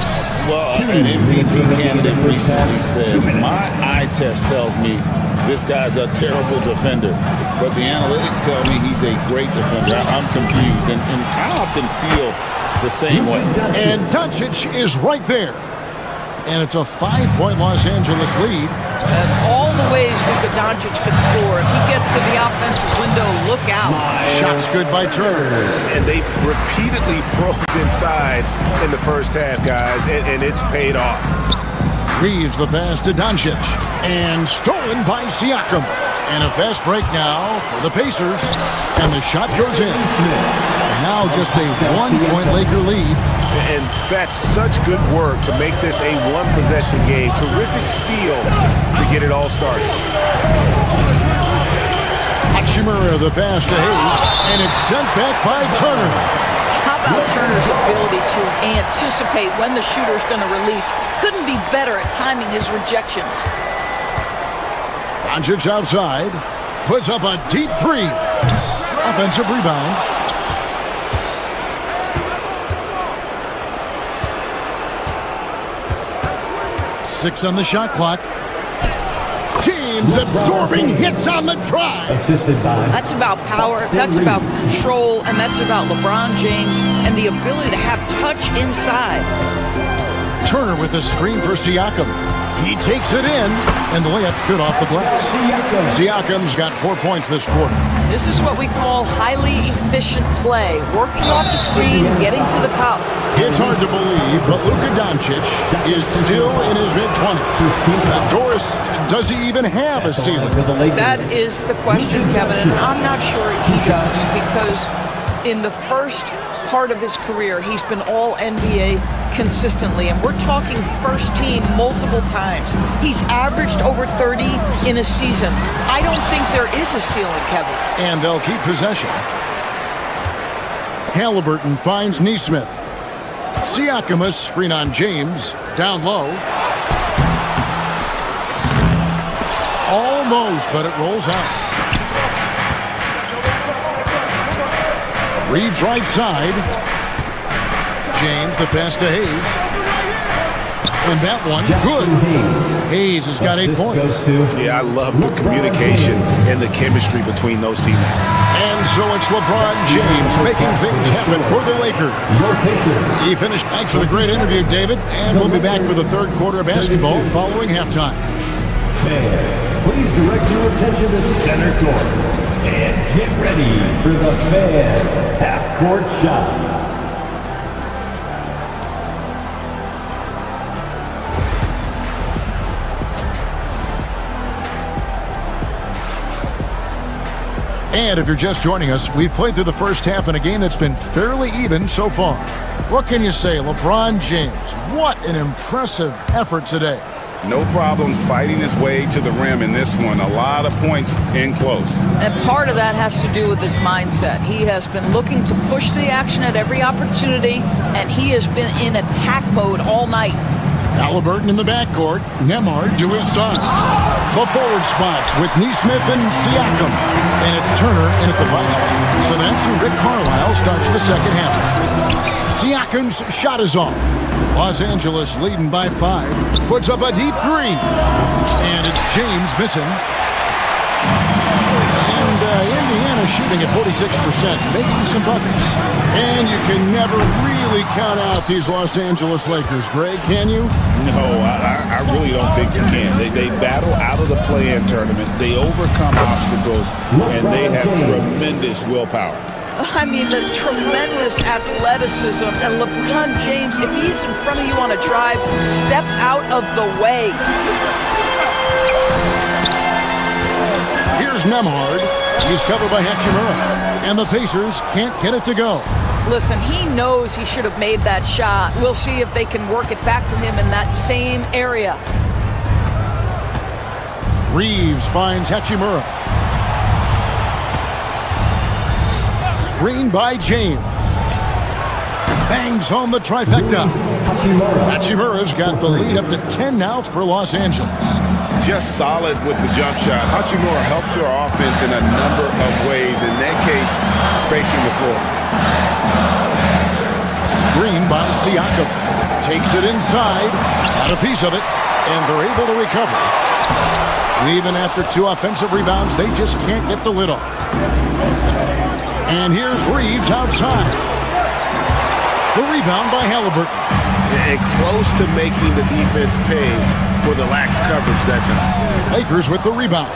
Well, an MVP candidate recently said, my eye test tells me this guy's a terrible defender, but the analytics tell me he's a great defender. I'm confused, and I often feel the same way. And Doncic is right there. And it's a 5-point Los Angeles lead. And all the ways Luka Doncic could score. If he gets to the offensive window, look out. Shot's good by Turner. And they've repeatedly probed inside in the first half, guys, and it's paid off. Reeves the pass to Doncic. And stolen by Siakam. And a fast break now for the Pacers. And the shot goes in. And now just a 1-point Laker lead. And that's such good work to make this a one-possession game. Terrific steal to get it all started. Hachimura, the pass to Hayes, and it's sent back by Turner. How about Turner's ability to anticipate when the shooter's going to release? Couldn't be better at timing his rejections. Doncic outside, puts up a deep three. Offensive rebound. Six on the shot clock. James absorbing hits on the drive. Assisted by. That's about power, that's about control, and that's about LeBron James and the ability to have touch inside. Turner with a screen for Siakam. He takes it in, and the layup's good off the glass. Siakam's got 4 points this quarter. This is what we call highly efficient play. Working off the screen, getting to the cup. It's hard to believe, but Luka Doncic is still in his mid-20s. Doris, does he even have a ceiling? That is the question, Kevin, and I'm not sure he does, because in the first part of his career, he's been all NBA consistently, and we're talking first team multiple times. He's averaged over 30 in a season. I don't think there is a ceiling, Kevin. And they'll keep possession. Halliburton finds Nesmith. Siakam, a screen on James, down low. Almost, but it rolls out. Reeves right side. James, the pass to Hayes. And that one, good. Hayes has got 8 points. Yeah, I love the communication and the chemistry between those teammates. And so it's LeBron James making things happen for the Lakers. He finished. Thanks for the great interview, David. And we'll be back for the third quarter of basketball following halftime. Fans, please direct your attention to center court. And get ready for the Fan half-court shot. And if you're just joining us, we've played through the first half in a game that's been fairly even so far. What can you say, LeBron James? What an impressive effort today. No problems fighting his way to the rim in this one. A lot of points in close. And part of that has to do with his mindset. He has been looking to push the action at every opportunity, and he has been in attack mode all night. Halliburton in the backcourt. Nemhard to his side. The forward spots with Nesmith and Siakam. And it's Turner in at the 5 spot. So that's who Rick Carlisle starts the second half. Siakam's shot is off. Los Angeles leading by 5. Puts up a deep three. And it's James missing. And Indiana shooting at 46%, making some buckets. And you can never really count out these Los Angeles Lakers, Greg, can you? No, I really don't think you can. They battle out of the play-in tournament. They overcome obstacles, and they have tremendous willpower. I mean, the tremendous athleticism, and LeBron James, if he's in front of you on a drive, step out of the way. Here's Nemhard. He's covered by Hachimura. And the Pacers can't get it to go. Listen, he knows he should have made that shot. We'll see if they can work it back to him in that same area. Reeves finds Hachimura. Screen by James. Bangs home the trifecta. Hachimura's got the lead up to 10 now for Los Angeles. Just solid with the jump shot. Hachimura helps your offense in a number of ways. In that case, spacing the floor. Screen by Siakam. Takes it inside. Got a piece of it. And they're able to recover. Even after 2 offensive rebounds, they just can't get the lid off. And here's Reeves outside. The rebound by Halliburton. And close to making the defense pay for the lax coverage that time. Lakers with the rebound.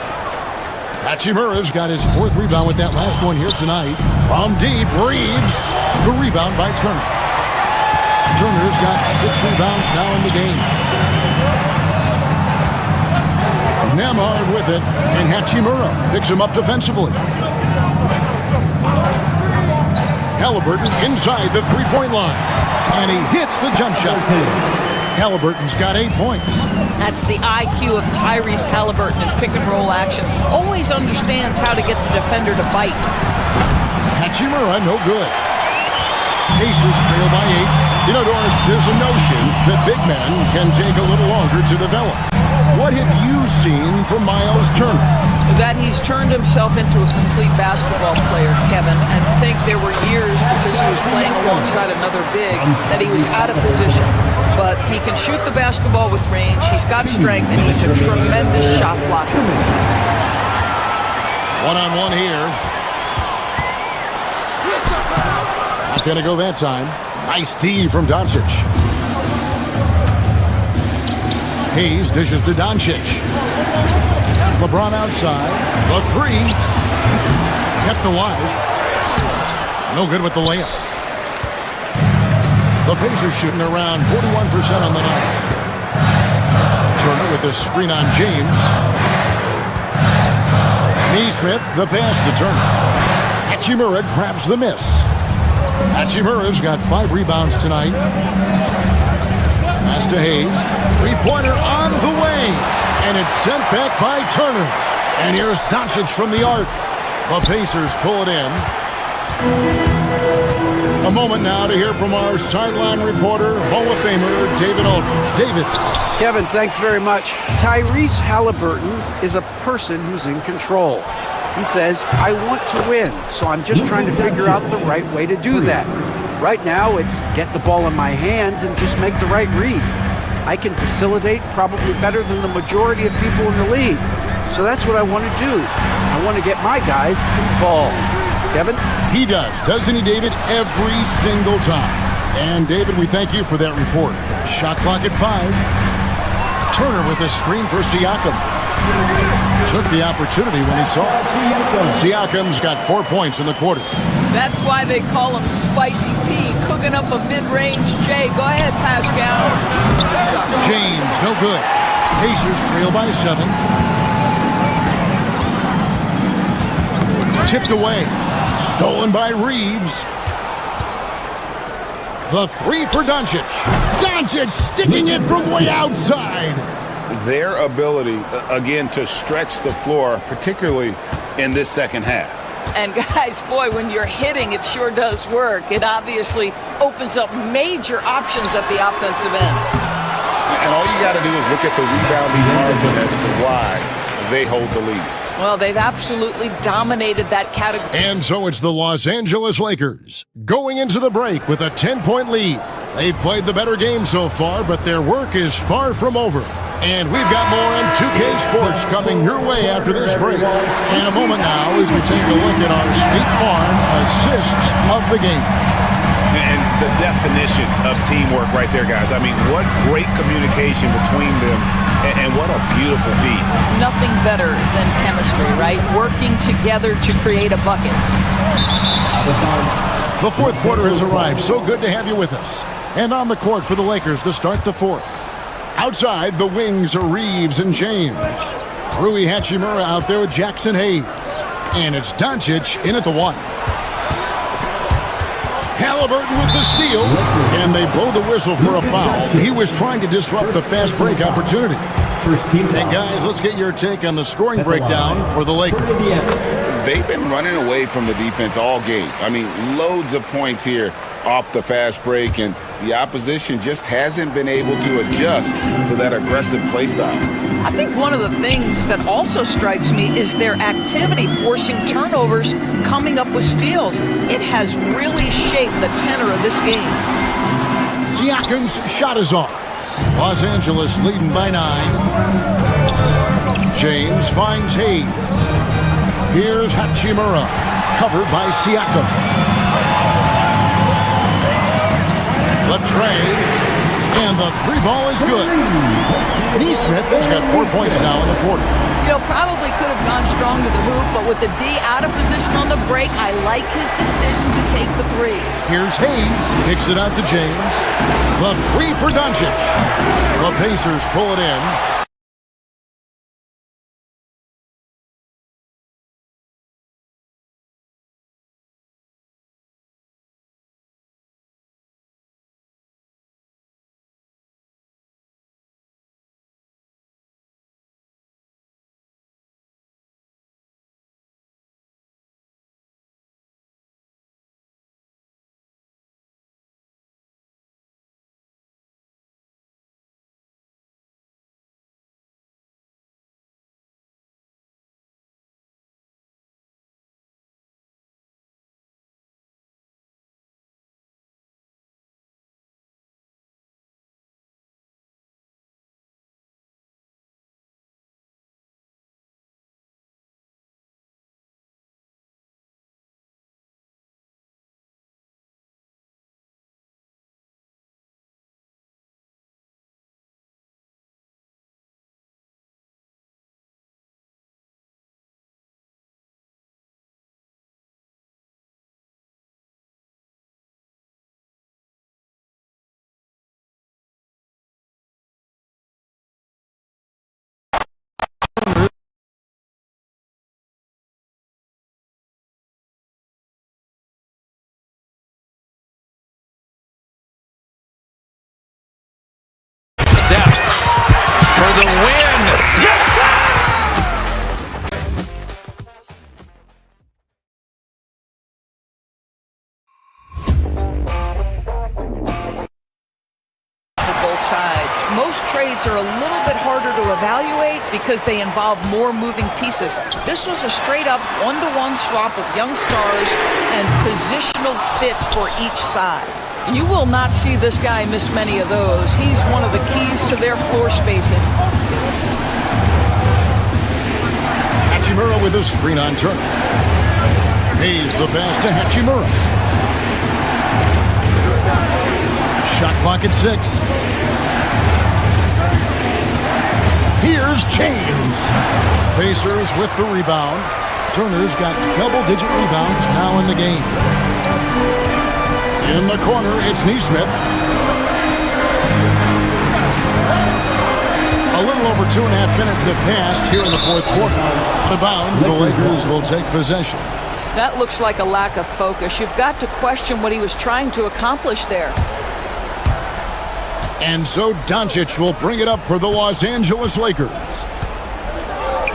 Hachimura's got his 4th rebound with that last one here tonight. From deep, Reeves. The rebound by Turner. Turner's got 6 rebounds now in the game. Nemhard with it, and Hachimura picks him up defensively. Halliburton inside the 3-point line, and he hits the jump shot. Halliburton's got 8 points. That's the IQ of Tyrese Halliburton in pick-and-roll action. Always understands how to get the defender to bite. Hachimura, no good. Pacers trail by 8. You know, Doris, there's a notion that big men can take a little longer to develop. What have you seen from Miles Turner? That he's turned himself into a complete basketball player, Kevin, and think there were years because he was playing alongside another big that he was out of position. But he can shoot the basketball with range, he's got strength, and he's a tremendous shot blocker. One-on-one here. Not going to go that time. Nice D from Doncic. Hayes dishes to Doncic. LeBron outside. The three. Kept alive. No good with the layup. The Pacers shooting around 41% on the night. Turner with the screen on James. Neesmith, the pass to Turner. Hachimura grabs the miss. Hachimura's got 5 rebounds tonight. Pass to Hayes. Three-pointer on the way. And it's sent back by Turner. And here's Doncic from the arc. The Pacers pull it in. A moment now to hear from our sideline reporter, Hall of Famer David Aldridge. David. Kevin, thanks very much. Tyrese Halliburton is a person who's in control. He says, I want to win, so I'm just trying to figure out the right way to do that. Right now, it's get the ball in my hands and just make the right reads. I can facilitate probably better than the majority of people in the league. So that's what I want to do. I want to get my guys involved. Kevin? He does, doesn't he, David? Every single time. And, David, we thank you for that report. Shot clock at 5. Turner with a screen for Siakam. Took the opportunity when he saw it. Siakam's got 4 points in the quarter. That's why they call him Spicy P, cooking up a mid-range J. Go ahead, Pascal. James, no good. Pacers trail by 7. Tipped away. Stolen by Reeves. The three for Doncic. Doncic sticking it from way outside. Their ability, again, to stretch the floor, particularly in this second half. And guys, boy, when you're hitting, it sure does work. It obviously opens up major options at the offensive end. And all you got to do is look at the rebounding margin as to why they hold the lead. Well, they've absolutely dominated that category. And so it's the Los Angeles Lakers going into the break with a 10-point lead. They've played the better game so far, but their work is far from over. And we've got more on 2K Sports coming your way after this break. In a moment now, as we take a look at our State Farm assists of the game. And the definition of teamwork right there, guys. I mean, what great communication between them, and what a beautiful feat. Nothing better than chemistry, right? Working together to create a bucket. The fourth quarter has arrived. So good to have you with us. And on the court for the Lakers to start the fourth. Outside, the wings are Reeves and James. Rui Hachimura out there with Jackson Hayes. And it's Doncic in at the 1. Halliburton with the steal. And they blow the whistle for a foul. He was trying to disrupt the fast break opportunity. Hey, guys, let's get your take on the scoring breakdown for the Lakers. They've been running away from the defense all game. I mean, loads of points here off the fast break, and the opposition just hasn't been able to adjust to that aggressive play style. I think one of the things that also strikes me is their activity forcing turnovers, coming up with steals. It has really shaped the tenor of this game. Siakam's shot is off. Los Angeles leading by 9. James finds Hayes. Here's Hachimura, covered by Siakam. The trade, and the three ball is good. Neesmith has got 4 points now in the quarter. You know, probably could have gone strong to the hoop, but with the D out of position on the break, I like his decision to take the three. Here's Hayes, kicks it out to James. The three for Doncic. The Pacers pull it in. sides. Most trades are a little bit harder to evaluate because they involve more moving pieces. This was a straight-up one-to-one swap of young stars and positional fits for each side. You will not see this guy miss many of those. He's one of the keys to their floor spacing. Hachimura with a screen on Turner. Hayes the pass to Hachimura. Shot clock at 6. Here's James. Pacers with the rebound. Turner's got double-digit rebounds now in the game. In the corner, it's Neesmith. A little over 2.5 minutes have passed here in the fourth quarter. Out of bounds, the Lakers will take possession. That looks like a lack of focus. You've got to question what he was trying to accomplish there. And so Doncic will bring it up for the Los Angeles Lakers.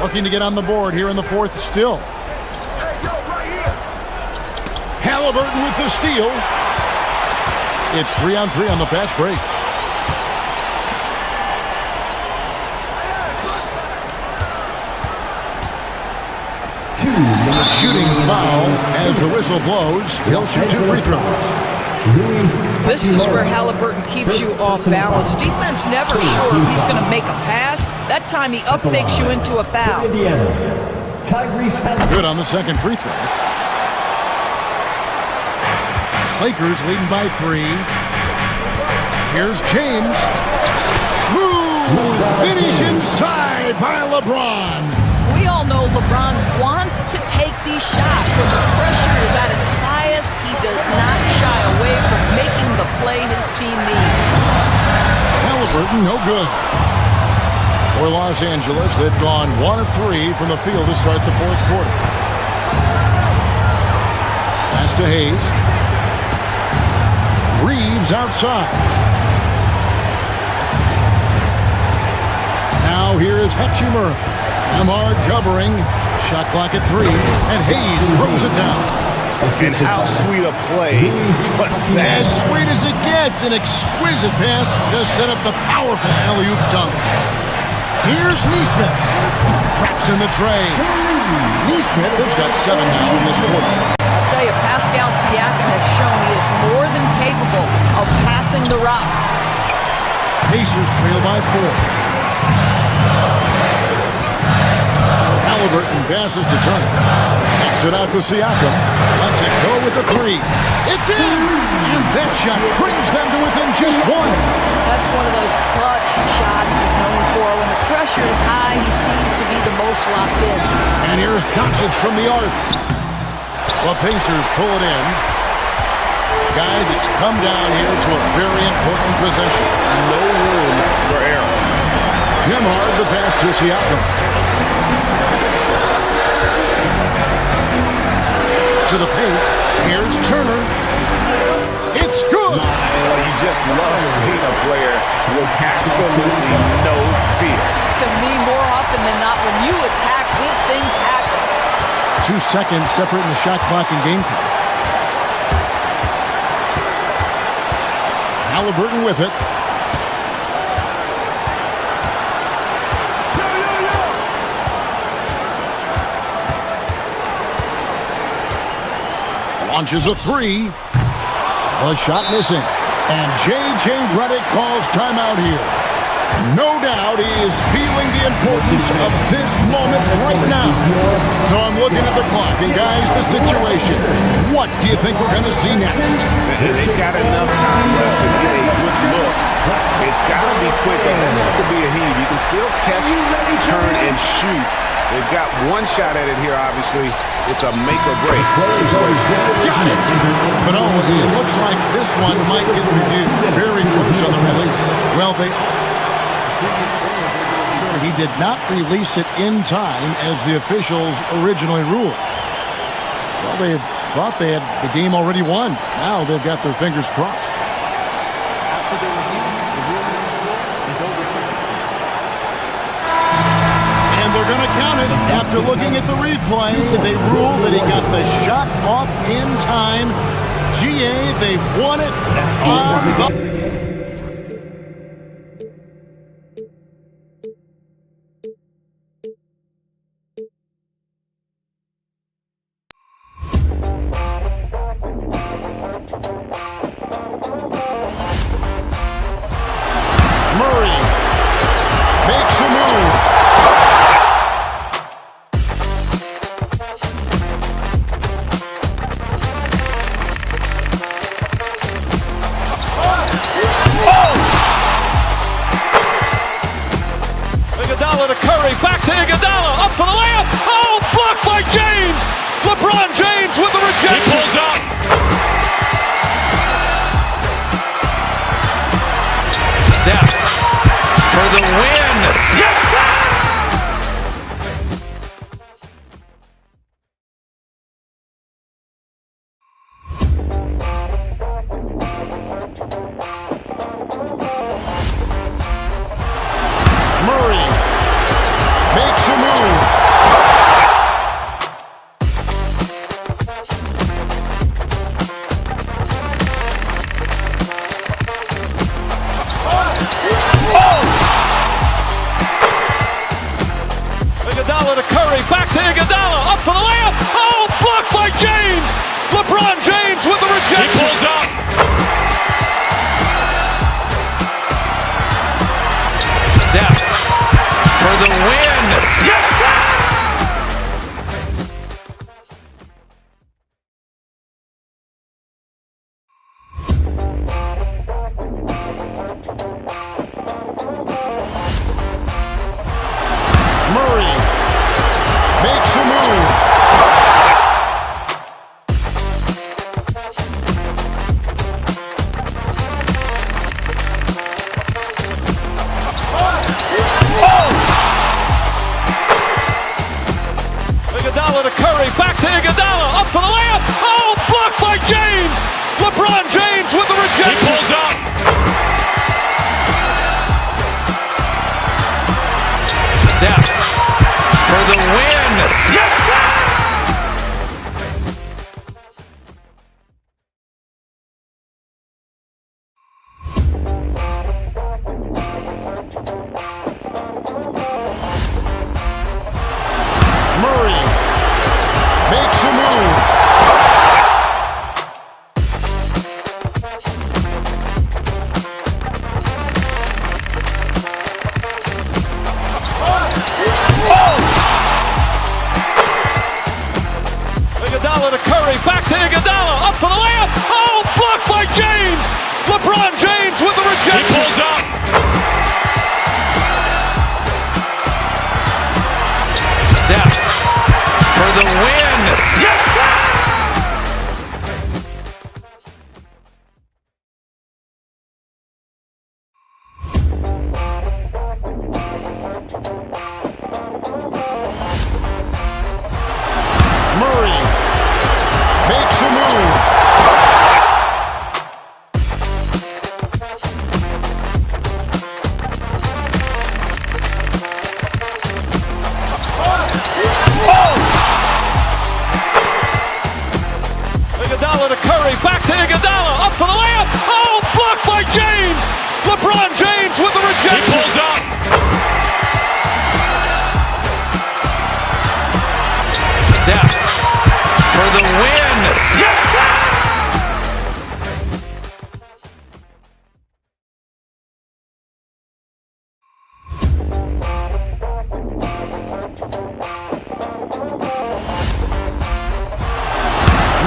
Looking to get on the board here in the fourth still. Halliburton with the steal. It's 3-on-3 on the fast break. Shooting foul as the whistle blows. He'll shoot 2 free throws. This is where Halliburton keeps you off balance. Defense never sure if he's going to make a pass. That time he up-fakes you into a foul. Good on the second free throw. Lakers leading by 3. Here's James. Smooth finish inside by LeBron. We all know LeBron wants to take these shots. When the pressure is at its highest, he does not shy away from making the play his team needs. Halliburton, no good. For Los Angeles, they've gone 1 of 3 from the field to start the fourth quarter. Pass to Hayes. Reeves outside. Now here is Hachimura. Lamar covering. Shot clock at 3. And Hayes throws it down. And how sweet a play was that? As sweet as it gets. An exquisite pass to set up the powerful alley-oop dunk. Here's Neesmith. Traps in the tray. Neesmith has got 7 now in this quarter. I'll tell you, Pascal Siakam has shown he is more than capable of passing the rock. Pacers trail by 4. Halliburton passes to Turner. Kicks it out to Siakam. Lets it go with the 3. It's in! And that shot brings them to within just 1. That's one of those clutch shots he's known for. When the pressure is high, he seems to be the most locked in. And here's Doncic from the arc. The Pacers pull it in. Guys, it's come down here to a very important possession. No room for error. Nemhard the pass to Siakam. To the paint. Here's Turner. It's good. Oh, you just love seeing a player with absolutely no fear. To me, more often than not, when you attack, good things happen. 2 seconds separating the shot clock and game clock. Halliburton with it. Launches a 3. A shot missing. And J.J. Redick calls timeout here. No doubt he is feeling the importance of this moment right now. So I'm looking at the clock, and guys, the situation. What do you think we're going to see next? They've got enough time left to get a good look. It's got to be quick. It doesn't have to be a heave. You can still catch, turn, and shoot. They've got one shot at it here, obviously. It's a make or break. Got it! But oh, it looks like this one might get reviewed. Very close on the release. Well, sure, he did not release it in time as the officials originally ruled. Well, they thought they had the game already won. Now they've got their fingers crossed. After the review, the ruling on the floor is overturned. And they're going to count it. After looking at the replay, they ruled that he got the shot off in time. GA, they won it on the... Murray makes a move. Iguodala to Curry, back to Iguodala, up for the layup. Oh, blocked by James. LeBron James with the rejection. He pulls up. Steph for the win. Yes, sir! Murray makes a move. Iguodala to Curry, back to Iguodala, up for the layup. Oh, blocked by James. LeBron James with the rejection. He pulls up. Steph for the win. Yes, sir! Murray makes a move. Iguodala to Curry, back to Iguodala, up for the layup. Oh, blocked by James. LeBron James with the rejection. He pulls up. Steph for the win. Yes, sir! Murray makes a move. Iguodala to Curry, back to Iguodala, up for the layup. Oh, blocked by James. LeBron James with the rejection. He pulls up. Steph for the win. Yes, sir! Murray makes a move. Iguodala to Curry, back to Iguodala, up for the layup. Oh, blocked by James. LeBron James with the rejection. He pulls up. Steph for the win. Yes, sir!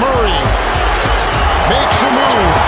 Murray makes a move.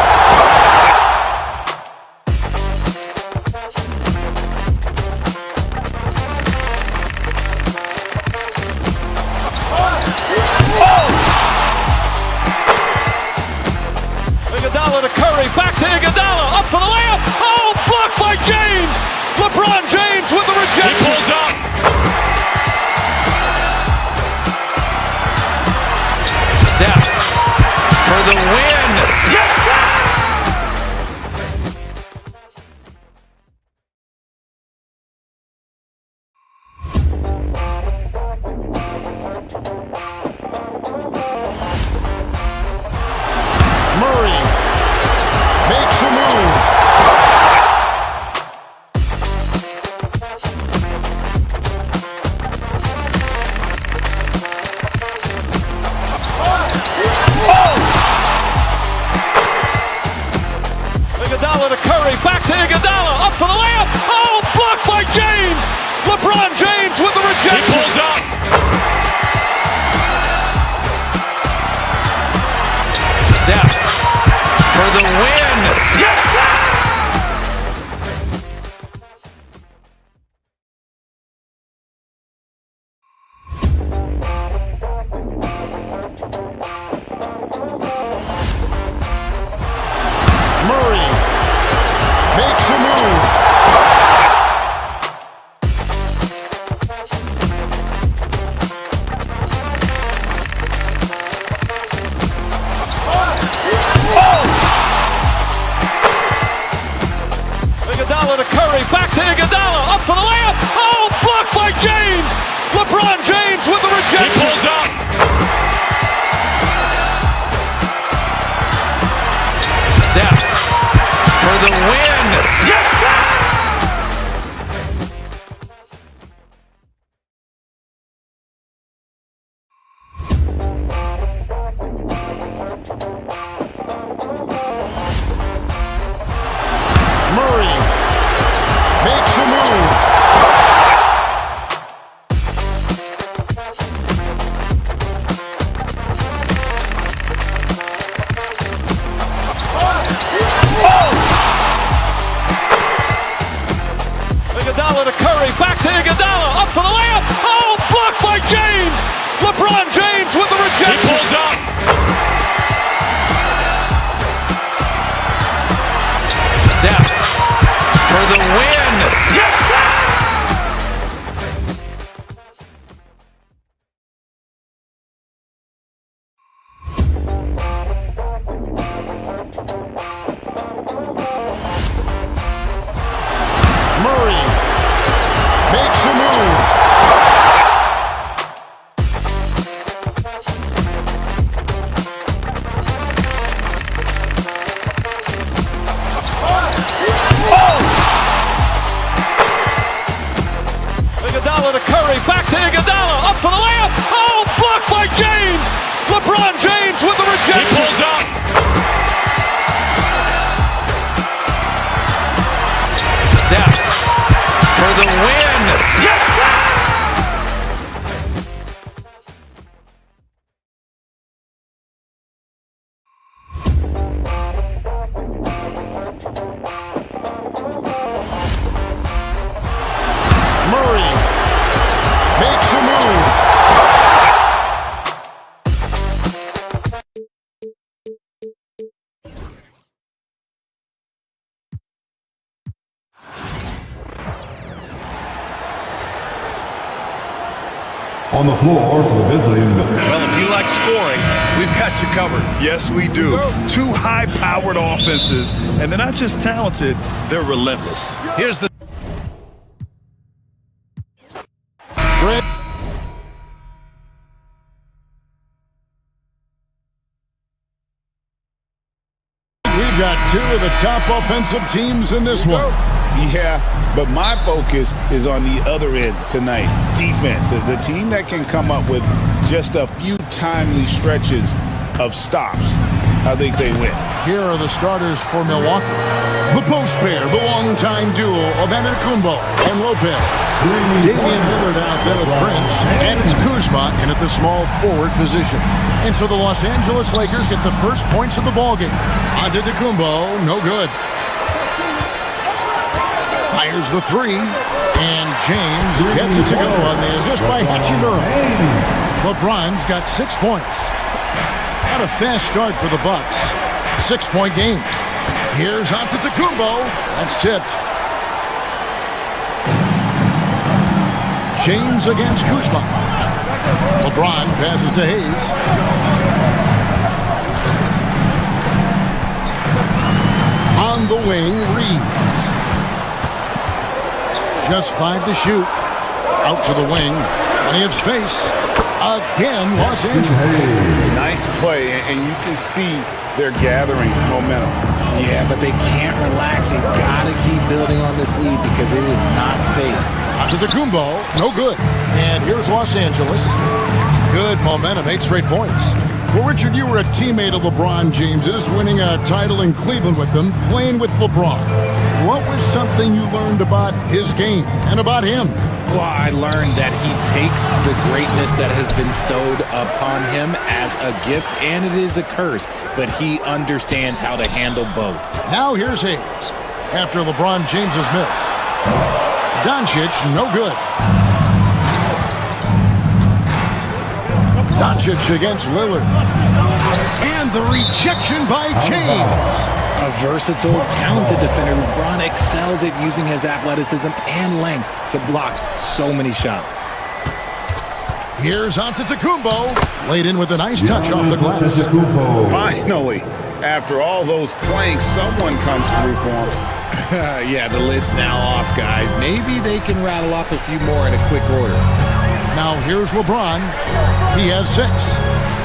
Iguodala, up for the layup. Oh, blocked by James. LeBron James with the rejection. He pulls up. Steph for the win. Yes, sir! Murray makes a move. Iguodala to Curry, back to Iguodala, up for the layup. Oh, blocked by James. LeBron James with the rejection. He pulls up. Steph for the win. Yes, sir! Murray makes a move. Iguodala to Curry, back to Iguodala, up for the layup. Oh, blocked by James. LeBron James with the rejection. He pulls up. Steph for the win. Yes, sir! Murray makes a move. On the floor for the visiting. Well, if you like scoring, we've got you covered. Yes, we do. Two high-powered offenses, and they're not just talented, they're relentless. Here's the We've got two of the top offensive teams in this one. Yeah, but my focus is on the other end tonight. Defense. The team that can come up with just a few timely stretches of stops. I think they win. Here are the starters for Milwaukee. The post pair, the longtime duo of Antetokounmpo and Lopez. Damian Lillard out there with Prince, and it's Kuzma in at the small forward position. And so the Los Angeles Lakers get the first points of the ballgame. Antetokounmpo, no good. Fires the three, and James gets it to go on the assist by Hachimura. LeBron's got 6 points. Not a fast start for the Bucks. 6-point game. Here's Antetokounmpo. That's tipped. James against Kuzma. LeBron passes to Hayes. On the wing, Reeves. Just 5 to shoot. Out to the wing. Plenty of space. Again, Los Angeles. Nice play, and you can see they're gathering momentum. Yeah, but they can't relax. They've got to keep building on this lead because it is not safe. Antetokounmpo, no good. And here's Los Angeles. Good momentum, 8 straight points. Well, Richard, you were a teammate of LeBron James's, winning a title in Cleveland with them, playing with LeBron. What was something you learned about his game and about him? Well, I learned that he takes the greatness that has been bestowed upon him as a gift, and it is a curse, but he understands how to handle both. Now here's Hayes. After LeBron James's miss. Doncic, no good. Doncic against Lillard. And the rejection by James. A versatile, talented defender, LeBron excels at using his athleticism and length to block so many shots. Here's Antetokounmpo, laid in with a nice touch off the glass. Finally, after all those clanks, someone comes through for him. Yeah, the lid's now off, guys. Maybe they can rattle off a few more in a quick order. Now here's LeBron. He has 6.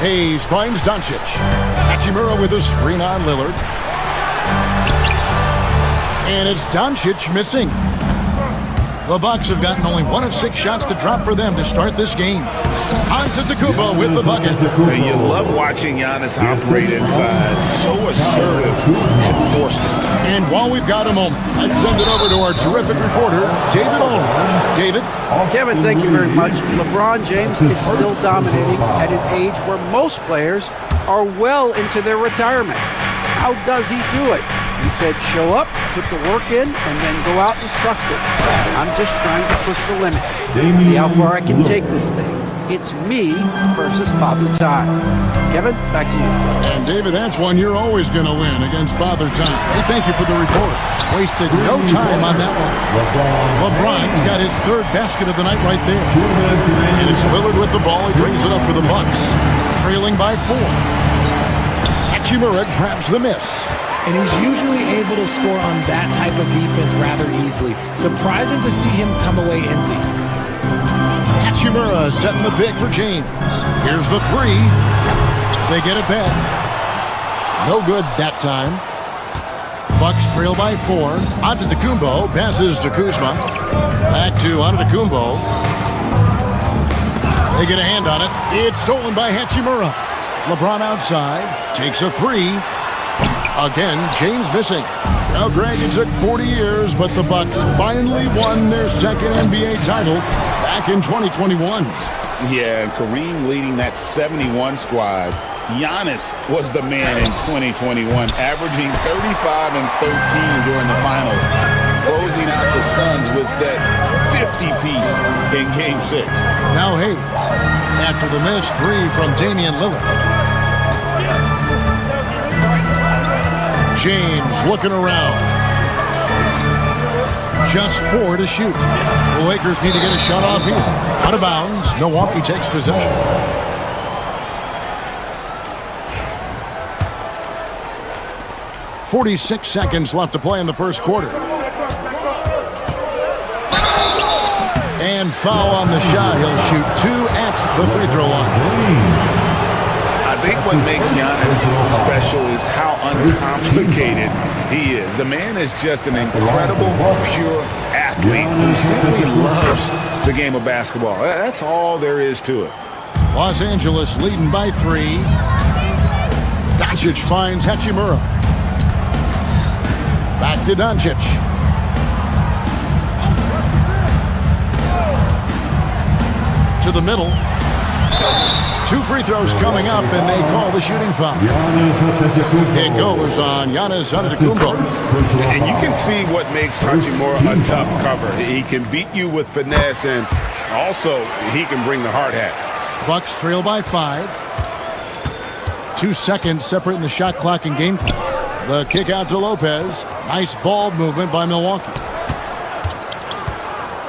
Hayes finds Doncic. Hachimura with a screen on Lillard. And it's Doncic missing. The Bucks have gotten only 1 of 6 shots to drop for them to start this game. Antetokounmpo with the bucket. And you love watching Giannis operate inside. So assertive and forceful. And while we've got a moment, let's send it over to our terrific reporter, David Olin. David? Kevin, thank you very much. LeBron James is still dominating at an age where most players are well into their retirement. How does he do it? He said, show up, put the work in, and then go out and trust it. I'm just trying to push the limit. See how far I can take this thing. It's me versus Father Time. Kevin, back to you. And David, that's one you're always going to win against Father Time. Hey, thank you for the report. Wasted no time on that one. LeBron's got his 3rd basket of the night right there. And it's Lillard with the ball. He brings it up for the Bucks, trailing by 4. Hachimura grabs the miss. And he's usually able to score on that type of defense rather easily. Surprising to see him come away empty. Hachimura setting the pick for James. Here's the 3. They get it back. No good that time. Bucks trail by 4. Antetokounmpo passes to Kuzma. Back to Antetokounmpo. They get a hand on it. It's stolen by Hachimura. LeBron outside. Takes a 3. Again, James missing. Now, Greg, it took 40 years, but the Bucks finally won their 2nd NBA title back in 2021. Yeah, and Kareem leading that 71 squad. Giannis was the man in 2021, averaging 35 and 13 during the finals, closing out the Suns with that 50-piece in Game 6. Now Hayes, after the missed 3 from Damian Lillard. James looking around. Just 4 to shoot. The Lakers need to get a shot off here. Out of bounds. Milwaukee takes possession. .46 seconds left to play in the first quarter. And foul on the shot. He'll shoot 2 at the free throw line. I think what makes Giannis special is how uncomplicated he is. The man is just an incredible, pure athlete who simply loves the game of basketball. That's all there is to it. Los Angeles leading by 3. Doncic finds Hachimura. Back to Doncic. To the middle. 2 free throws coming up, and they call the shooting foul. It goes on Giannis Antetokounmpo. And you can see what makes Hachimura a tough cover. He can beat you with finesse, and also he can bring the hard hat. Bucks trail by 5. 2 seconds separating the shot clock and game clock. The kick out to Lopez. Nice ball movement by Milwaukee.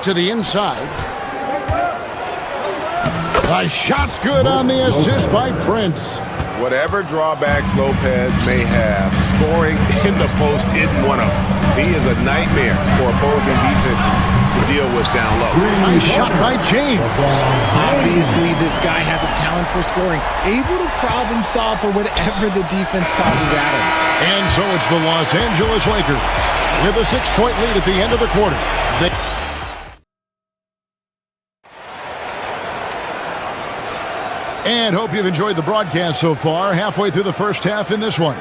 To the inside. The shot's good on the assist by Prince. Whatever drawbacks Lopez may have, scoring in the post isn't one of them. He is a nightmare for opposing defenses to deal with down low. Nice shot by James. Obviously, this guy has a talent for scoring, able to problem solve for whatever the defense tosses at him. And so it's the Los Angeles Lakers with a 6-point lead at the end of the quarter. And hope you've enjoyed the broadcast so far. Halfway through the first half in this one.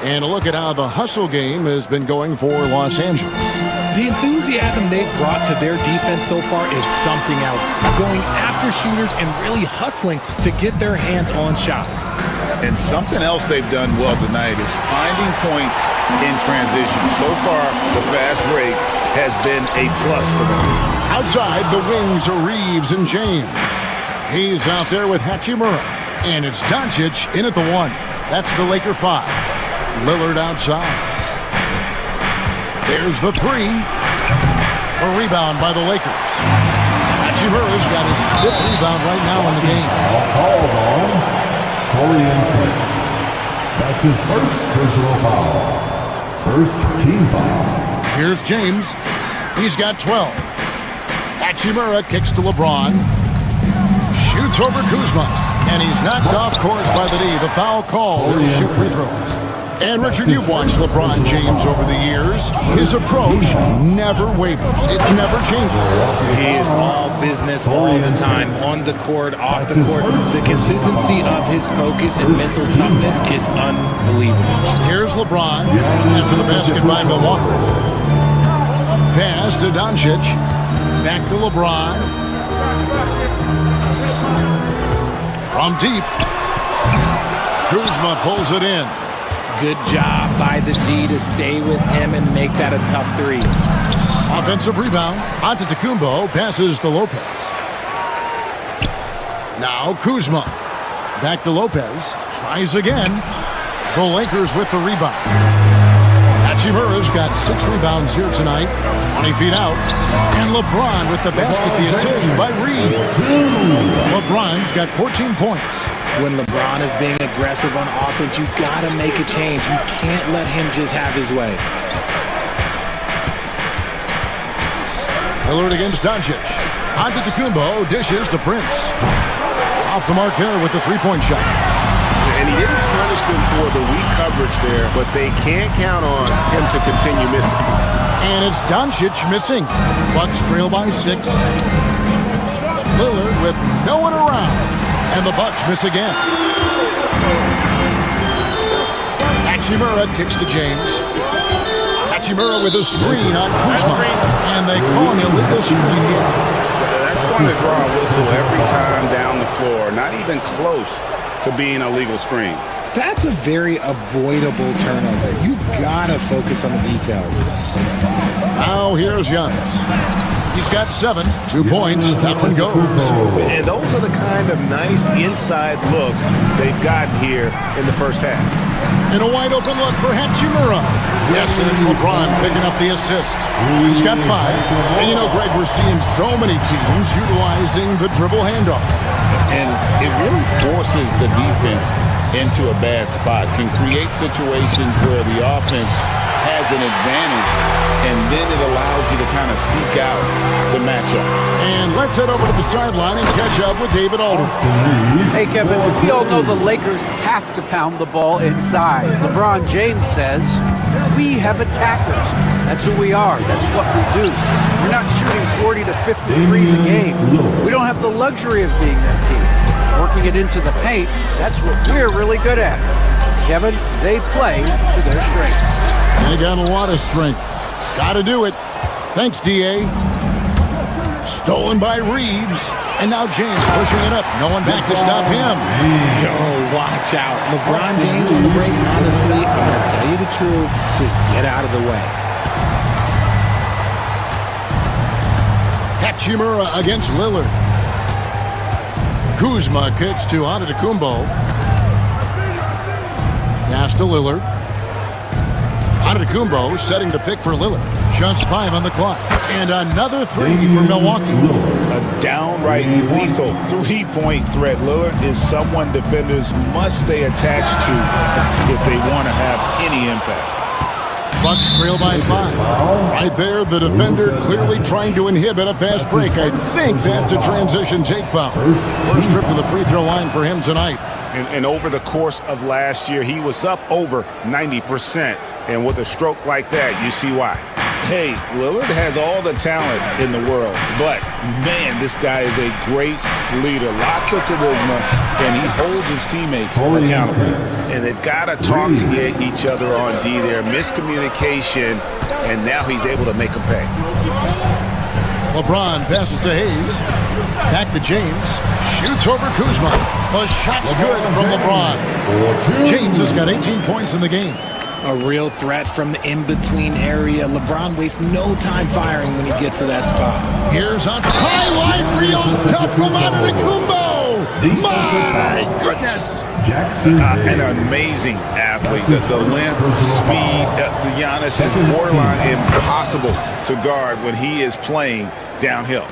And a look at how the hustle game has been going for Los Angeles. The enthusiasm they've brought to their defense so far is something else. Going after shooters and really hustling to get their hands on shots. And something else they've done well tonight is finding points in transition. So far, the fast break has been a plus for them. Outside, the wings are Reeves and James. He's out there with Hachimura. And it's Doncic in at the 1. That's the Laker 5. Lillard outside. There's the 3. A rebound by the Lakers. Hachimura's got his 5th rebound right now in the game. Called on Torian Prince. That's his first personal foul. First team foul. Here's James. He's got 12. Hachimura kicks to LeBron. Shoots over Kuzma. And he's knocked off course by the D. The foul call. He'll shoot free throws. And Richard, you've watched LeBron James over the years. His approach never wavers. It never changes. He is all business all the time, on the court, off the court. The consistency of his focus and mental toughness is unbelievable. Here's LeBron after the basket by Milwaukee. Pass to Doncic. Back to LeBron. From deep. Kuzma pulls it in. Good job by the D to stay with him and make that a tough three. Offensive rebound. Antetokounmpo passes to Lopez. Now Kuzma. Back to Lopez. Tries again. The Lakers with the rebound. Hachimura's got 6 rebounds here tonight. 20 feet out. And LeBron with the basket, the assist by Reed. LeBron's got 14 points. When LeBron is being aggressive on offense, you got to make a change. You can't let him just have his way. Lillard against Doncic. Antetokounmpo dishes to Prince. Off the mark there with the three-point shot. And he didn't punish them for the weak coverage there, but they can't count on him to continue missing. And it's Doncic missing. Bucks trail by 6. Lillard with no one around. And the Bucks miss again. Hachimura kicks to James. Hachimura with a screen on Kuzma. And they call an illegal screen here. That's going to draw a whistle every time down the floor. Not even close to being a legal screen. That's a very avoidable turnover. You got to focus on the details. Now here's Giannis. He's got 7. 2 points. That one goes. And those are the kind of nice inside looks they've gotten here in the first half. And a wide open look for Hachimura. Yes, and it's LeBron picking up the assist. He's got 5. And you know, Greg, we're seeing so many teams utilizing the dribble handoff. And it really forces the defense into a bad spot. Can create situations where the offense has an advantage, and then it allows you to kind of seek out the matchup. And let's head over to the sideline and catch up with David Aldridge. Hey, Kevin, we all know the Lakers have to pound the ball inside. LeBron James says, we have attackers. That's who we are. That's what we do. We're not shooting 40 to 50 threes a game. We don't have the luxury of being that team. Working it into the paint, that's what we're really good at. Kevin, they play to their strengths. They got a lot of strength. Got to do it. Thanks, D.A. Stolen by Reeves. And now James pushing it up. No one back to stop him. Yo, watch out. LeBron James on the break, honestly, I'm going to tell you the truth. Just get out of the way. Hachimura against Lillard. Kuzma kicks to Antetokounmpo. Pass to Lillard. Antetokounmpo setting the pick for Lillard. Just 5 on the clock. And another 3 for Milwaukee. A downright lethal three-point threat. Lillard is someone defenders must stay attached to if they want to have any impact. Bucks trail by 5. Right there, the defender clearly trying to inhibit a fast break. I think that's a transition take foul. First trip to the free throw line for him tonight. And over the course of last year, he was up over 90%. And with a stroke like that, you see why. Hey, Lillard has all the talent in the world, but man, this guy is a great leader. Lots of charisma, and he holds his teammates accountable. And they've got to talk to each other on D there. Miscommunication, and now he's able to make them pay. LeBron passes to Hayes. Back to James. Shoots over Kuzma. The shot's good from LeBron. James has got 18 points in the game. A real threat from the in-between area. LeBron wastes no time firing when he gets to that spot. Here's a highlight reel stuff from Antetokounmpo. My goodness. An amazing athlete. The length, speed, the Giannis is borderline impossible to guard when he is playing downhill.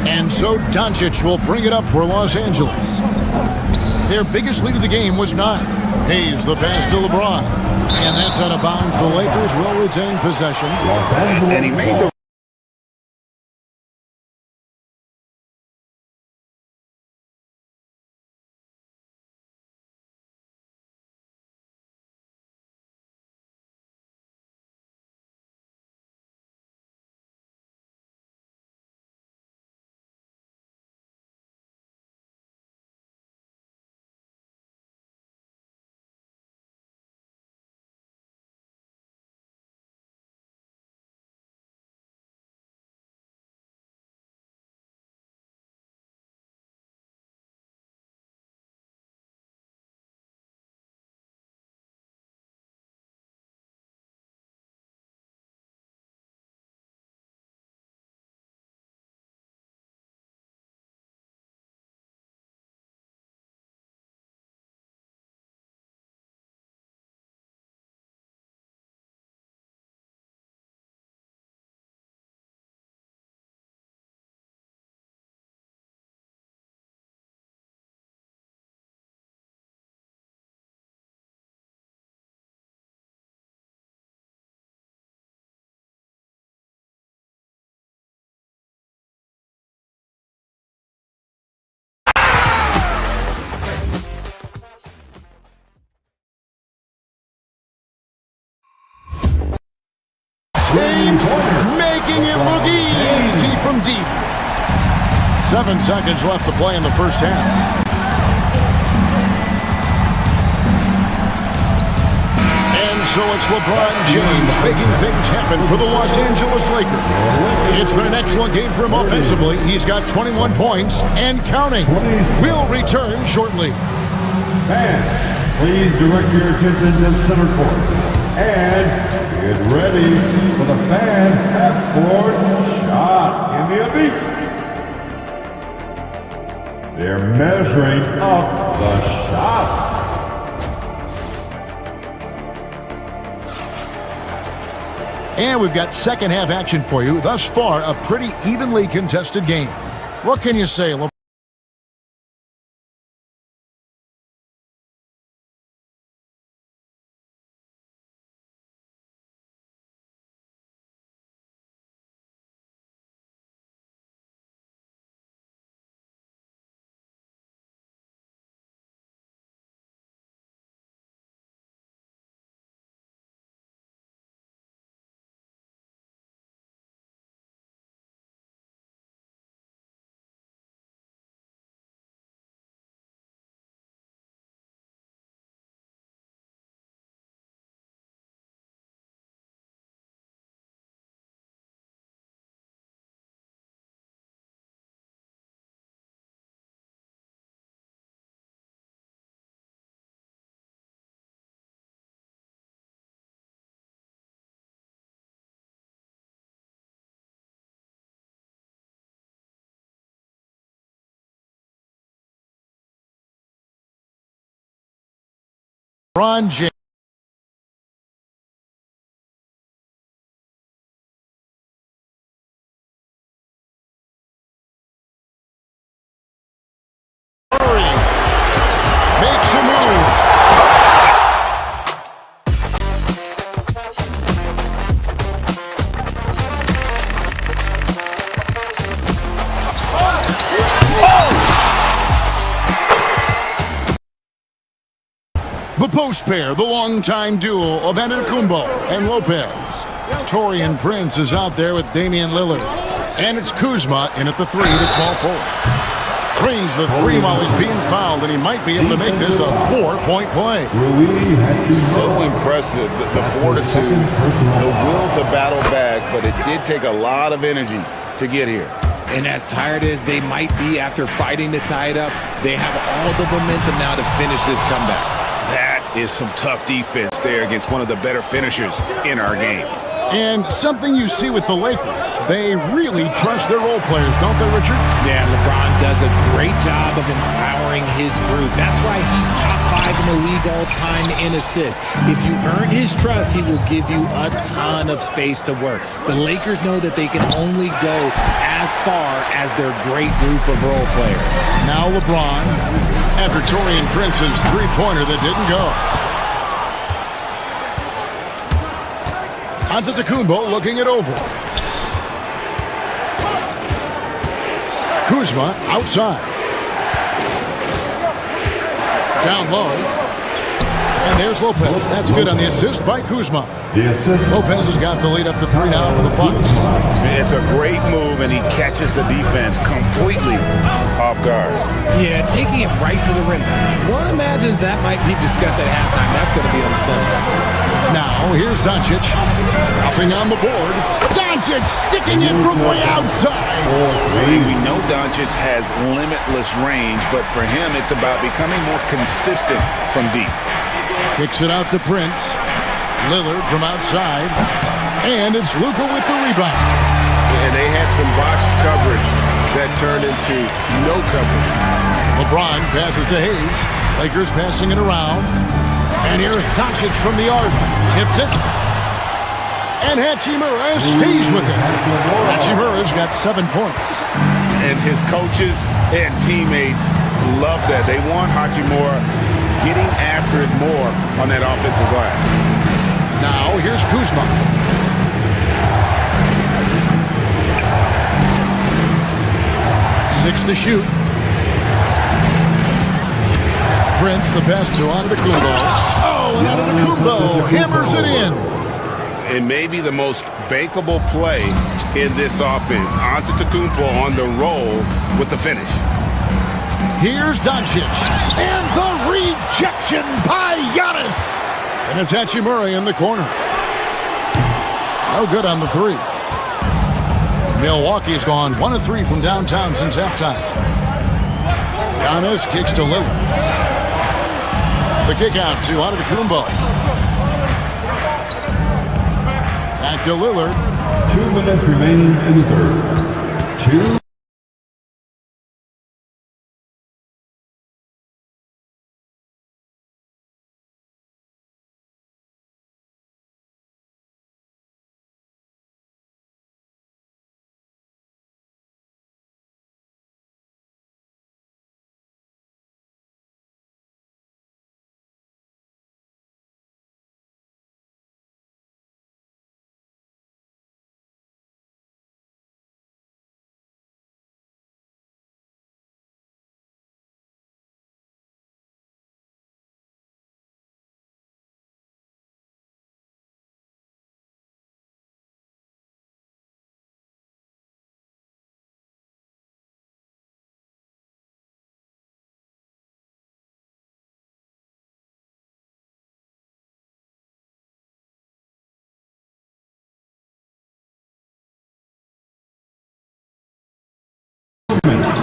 And so Doncic will bring it up for Los Angeles. Their biggest lead of the game was 9. Hayes the pass to LeBron. And that's out of bounds. The Lakers will retain possession. And he made the James making it look easy from deep. 7 seconds left to play in the first half. And so it's LeBron James making things happen for the Los Angeles Lakers. It's been an excellent game for him offensively. He's got 21 points and counting. We'll return shortly. Fans, please direct your attention to center court. And get ready for the fan half-court shot in the elite. They're measuring up the shot. And we've got second half action for you. Thus far, a pretty evenly contested game. What can you say, LeBron? LeBron James. Makes a move. The post pair, the longtime duo of Antetokounmpo and Lopez. Taurean Prince is out there with Damian Lillard. And it's Kuzma in at the 3, the small forward. Trains the 3 while he's being fouled, and he might be able to make this a 4-point play. So impressive, the fortitude, the will to battle back, but it did take a lot of energy to get here. And as tired as they might be after fighting to tie it up, they have all the momentum now to finish this comeback. That is some tough defense there against one of the better finishers in our game. And something you see with the Lakers, they really trust their role players, don't they, Richard? Yeah, LeBron does a great job of empowering his group. That's why he's top 5 in the league all time in assists. If you earn his trust, he will give you a ton of space to work. The Lakers know that they can only go as far as their great group of role players. Now LeBron, after Taurean Prince's three-pointer that didn't go. Antetokounmpo looking it over. Kuzma outside. Down low. And there's Lopez. That's good on the assist by Kuzma. Lopez has got the lead up to 3 now for the Bucks. It's a great move, and he catches the defense completely off guard. Yeah, taking it right to the rim. One imagines that might be discussed at halftime. That's going to be on the film. Now, here's Doncic. Nothing on the board. Doncic sticking it from way outside. We know Doncic has limitless range, but for him, it's about becoming more consistent from deep. Kicks it out to Prince. Lillard from outside. And it's Luka with the rebound. And they had some botched coverage that turned into no coverage. LeBron passes to Hayes. Lakers passing it around. And here's Doncic from the arc. Tips it. And Hachimura stays with it. Hachimura's got 7 points. And his coaches and teammates love that. They want Hachimura getting after it more on that offensive glass. Now, here's Kuzma. Six to shoot. Prince, the pass to Antetokounmpo. Oh, and Antetokounmpo hammers it in. It may be the most bankable play in this offense. Antetokounmpo on the roll with the finish. Here's Doncic. And the rejection by Giannis. And it's Hachimura in the corner. No good on the 3. Milwaukee's gone 1 of 3 from downtown since halftime. Giannis kicks to Lillard. The kick out to Antetokounmpo. Back to Lillard. 2 minutes remaining in the third. 2.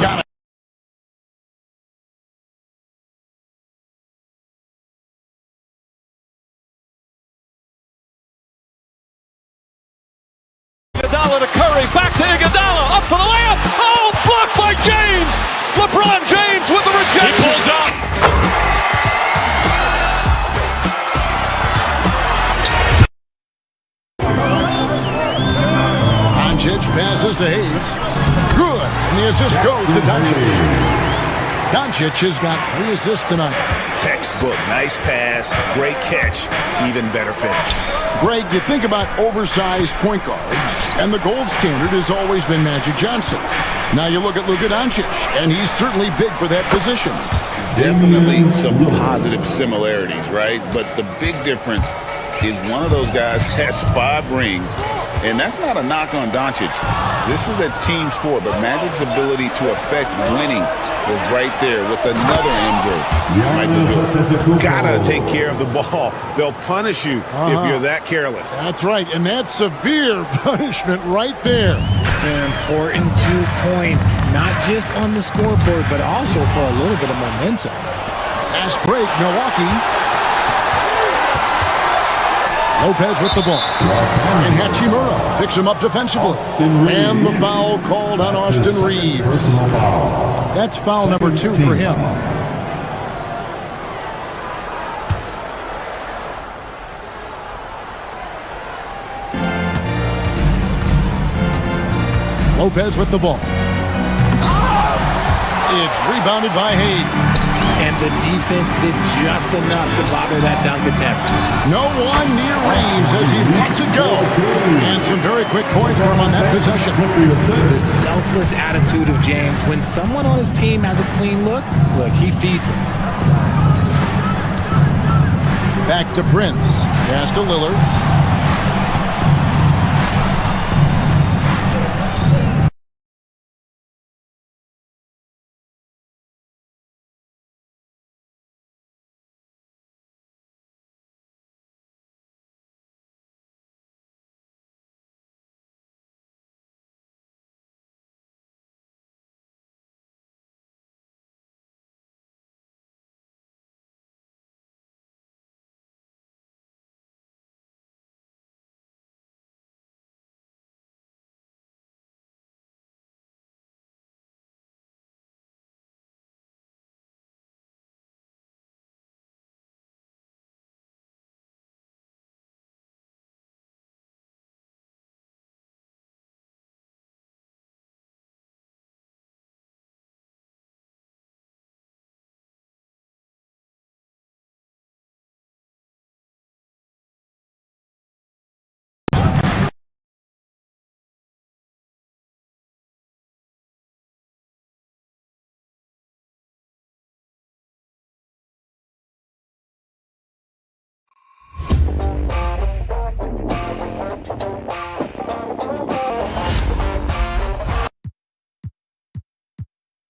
Got it. Iguodala to Curry, back to Iguodala, up for the layup. Oh, blocked by James. LeBron James with the rejection. He pulls up. Doncic passes to Hayes. Good. And the assist goes to Doncic. Doncic has got 3 assists tonight. Textbook. Nice pass. Great catch. Even better finish. Greg, you think about oversized point guards, and the gold standard has always been Magic Johnson. Now you look at Luka Doncic, and he's certainly big for that position. Definitely some positive similarities, right? But the big difference is one of those guys has 5 rings, and that's not a knock on Doncic. This is a team sport, but Magic's ability to affect winning was right there with another MJ. Gotta take care of the ball. They'll punish you if you're that careless. That's right, and that's severe punishment right there. An important 2 points, not just on the scoreboard, but also for a little bit of momentum. Fast break, Milwaukee. Lopez with the ball. And Hachimura picks him up defensively. And the foul called on Austin Reeves. That's foul number 2 for him. Lopez with the ball. It's rebounded by Hayes. And the defense did just enough to bother that dunk attempt. No one near Reeves as he lets it go. And some very quick points for him on that possession. The selfless attitude of James. When someone on his team has a clean look, he feeds him. Back to Prince. Pass to Lillard.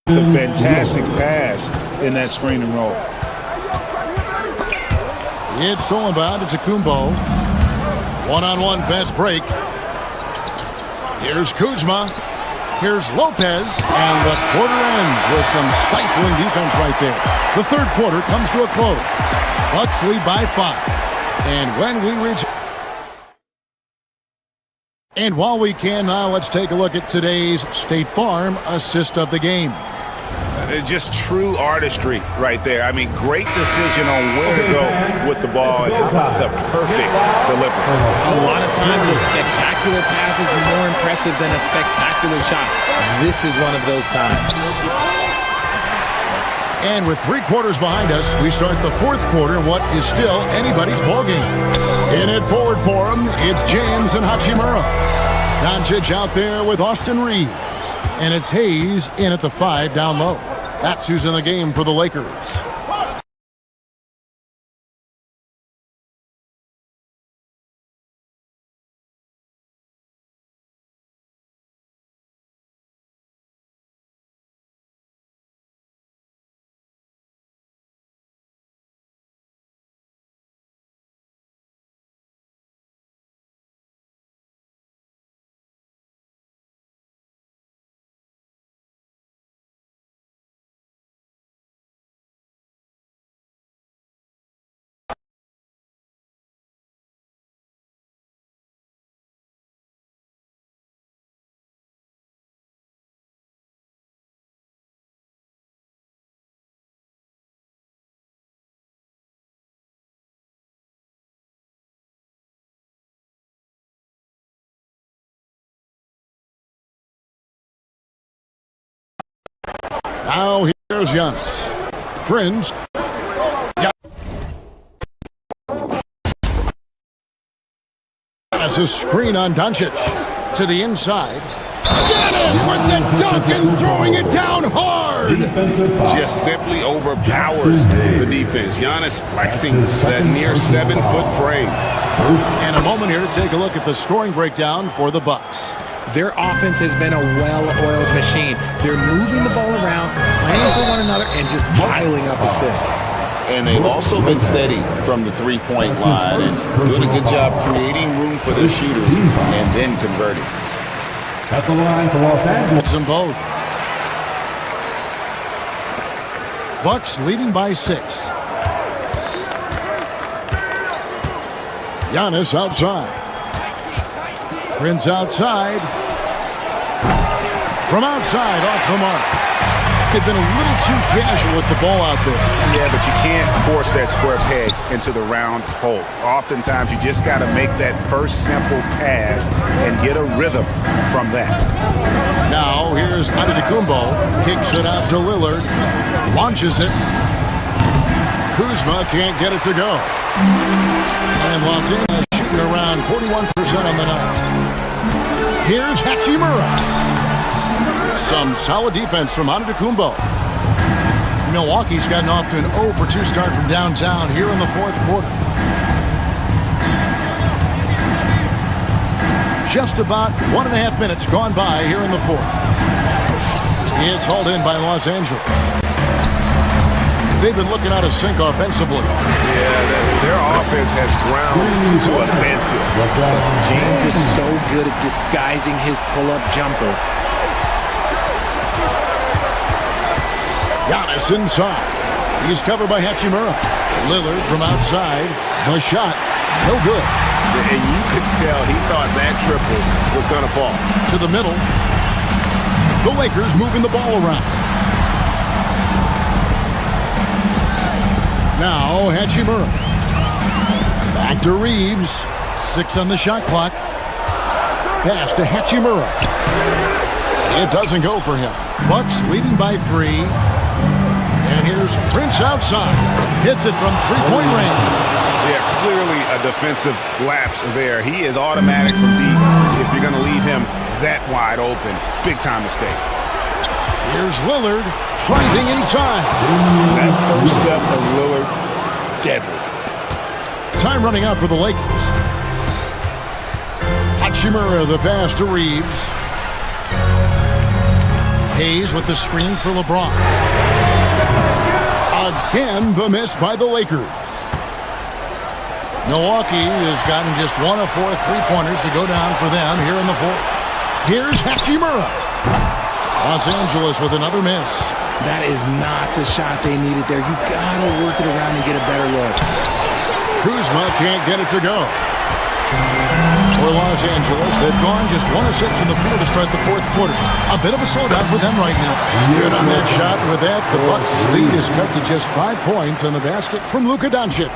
The fantastic pass in that screen and roll. It's stolen by Kumbo. One-on-one fast break. Here's Kuzma. Here's Lopez. And the quarter ends with some stifling defense right there. The third quarter comes to a close. Bucks lead by 5. And when we reach... And while we can now, let's take a look at today's State Farm assist of the game. Just true artistry right there. I mean, great decision on where to go with the ball, and how about the perfect delivery. A lot of times a spectacular pass is more impressive than a spectacular shot. This is one of those times. And with 3 quarters behind us, we start the fourth quarter, what is still anybody's ballgame. In it forward for him, it's James and Hachimura. Doncic out there with Austin Reeves. And it's Hayes in at the 5 down low. That's who's in the game for the Lakers. Now here's Giannis. Prince. Giannis a screen on Doncic. To the inside. Giannis with the dunk and throwing it down hard. Just simply overpowers the defense. Giannis flexing that near 7-foot frame. And a moment here to take a look at the scoring breakdown for the Bucks. Their offense has been a well-oiled machine. They're moving the ball around, playing for one another, and just piling up assists. And they've also been steady from the three-point line and doing a good job creating room for their shooters and then converting. At the line for Los Angeles. Them both. Bucks leading by 6. Giannis outside. Prince outside. From outside, off the mark. They've been a little too casual with the ball out there. Yeah, but you can't force that square peg into the round hole. Oftentimes, you just got to make that first simple pass and get a rhythm from that. Now, here's Antetokounmpo. Kicks it out to Lillard. Launches it. Kuzma can't get it to go. And Los Angeles shooting around 41% on the night. Here's Hachimura. Some solid defense from Antetokounmpo. Milwaukee's gotten off to an 0 for 2 start from downtown here in the fourth quarter. Just about 1.5 minutes gone by here in the fourth. It's hauled in by Los Angeles. They've been looking out of sync offensively. Yeah, their offense has ground to a standstill. James is so good at disguising his pull-up jumper. Giannis inside. He's covered by Hachimura. Lillard from outside. The shot, no good. And you could tell he thought that triple was going to fall. To the middle. The Lakers moving the ball around. Now Hachimura. Back to Reeves. 6 on the shot clock. Pass to Hachimura. It doesn't go for him. Bucks leading by 3. And here's Prince outside. Hits it from three-point range. Yeah, clearly a defensive lapse there. He is automatic from deep if you're going to leave him that wide open. Big-time mistake. Here's Lillard driving inside. That first step of Lillard, deadly. Time running out for the Lakers. Hachimura the pass to Reeves. Hayes with the screen for LeBron. Again, the miss by the Lakers. Milwaukee has gotten just 1 of 4 3-pointers to go down for them here in the fourth. Here's Hachimura. Los Angeles with another miss. That is not the shot they needed there. You gotta work it around and get a better look. Kuzma can't get it to go. For Los Angeles, they've gone just 1 of 6 in the field to start the fourth quarter. A bit of a slowdown for them right now. Good on that shot. With that, the Bucks' lead is cut to just 5 points on the basket from Luka Doncic.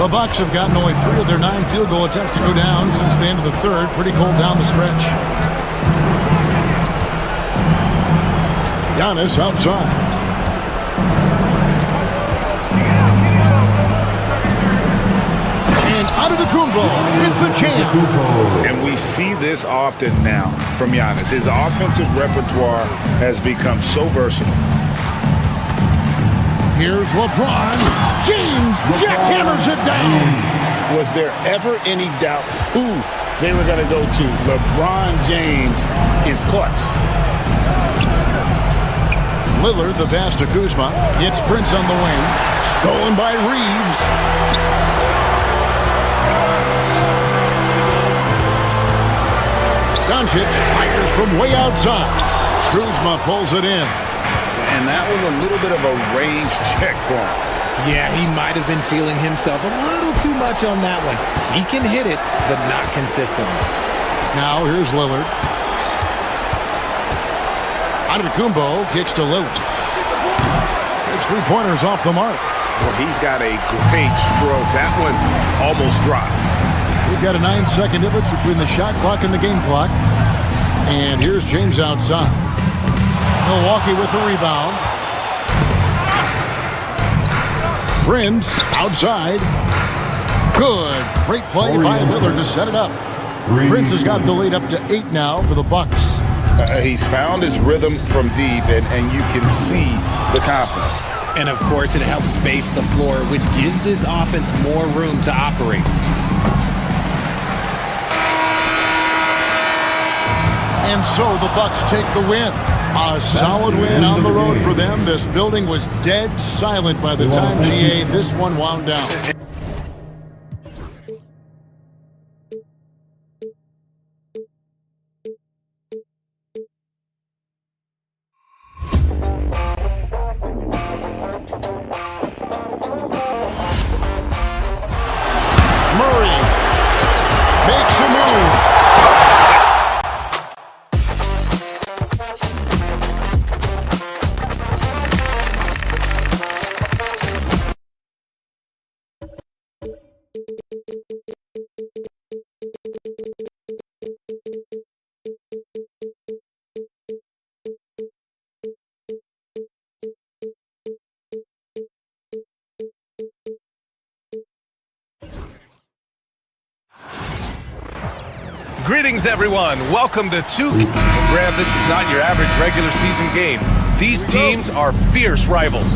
The Bucks have gotten only 3 of their 9 field goal attempts to go down since the end of the third. Pretty cold down the stretch. Giannis outside. Antetokounmpo with the jam. And we see this often now from Giannis. His offensive repertoire has become so versatile. Here's LeBron. James jackhammers it down. Was there ever any doubt who they were going to go to? LeBron James is clutch. Lillard, the pass to Kuzma. Hits Prince on the wing. Stolen by Reeves. Doncic fires from way outside. Kuzma pulls it in. And that was a little bit of a range check for him. Yeah, he might have been feeling himself a little too much on that one. He can hit it, but not consistently. Now here's Lillard. Antetokounmpo kicks to Lillard. His 3-pointers off the mark. Well, he's got a great stroke. That one almost dropped. We've got a 9-second difference between the shot clock and the game clock. And here's James outside. Milwaukee with the rebound. Prince outside. Good. Great play by Lillard to set it up. Prince has got the lead up to 8 now for the Bucks. He's found his rhythm from deep, and you can see the confidence. And, of course, it helps space the floor, which gives this offense more room to operate. And so the Bucks take the win. A solid win on the road for them. This building was dead silent by the time, GA, this one wound down. Greetings, everyone. Welcome to Grant, this is not your average regular season game. These teams are fierce rivals.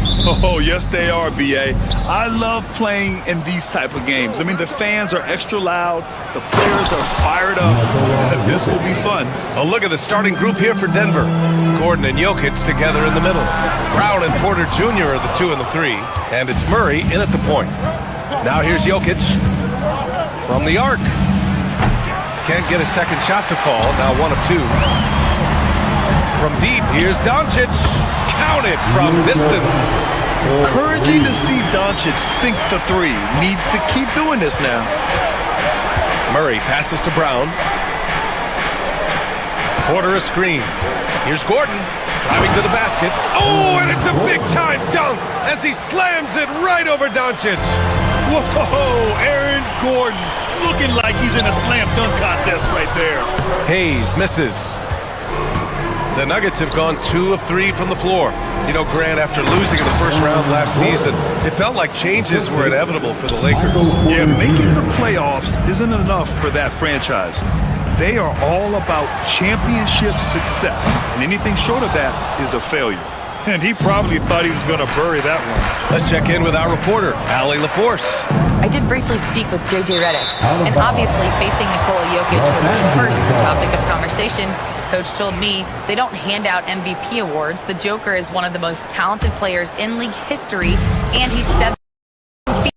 Oh, yes, they are, B.A. I love playing in these type of games. I mean, the fans are extra loud. The players are fired up. This will be fun. A look at the starting group here for Denver. Gordon and Jokic together in the middle. Brown and Porter Jr. are the 2 and the 3. And it's Murray in at the point. Now here's Jokic from the arc. Can't get a second shot to fall. Now 1 of 2. From deep, here's Doncic. Counted from distance. Encouraging to see Doncic sink the 3. Needs to keep doing this now. Murray passes to Brown. Porter a screen. Here's Gordon driving to the basket. Oh, and it's a big-time dunk as he slams it right over Doncic. Whoa, Aaron Gordon looking like he's in a slam dunk contest right there. Hayes misses. The Nuggets have gone 2 of 3 from the floor. You know, Grant, after losing in the first round last season, it felt like changes were inevitable for the Lakers. Yeah, making the playoffs isn't enough for that franchise. They are all about championship success, and anything short of that is a failure. And he probably thought he was going to bury that one. Let's check in with our reporter, Allie LaForce. I did briefly speak with JJ Redick, and obviously facing Nikola Jokic was the first topic of conversation. Coach told me they don't hand out MVP awards. The Joker is one of the most talented players in league history, and he's 7 feet.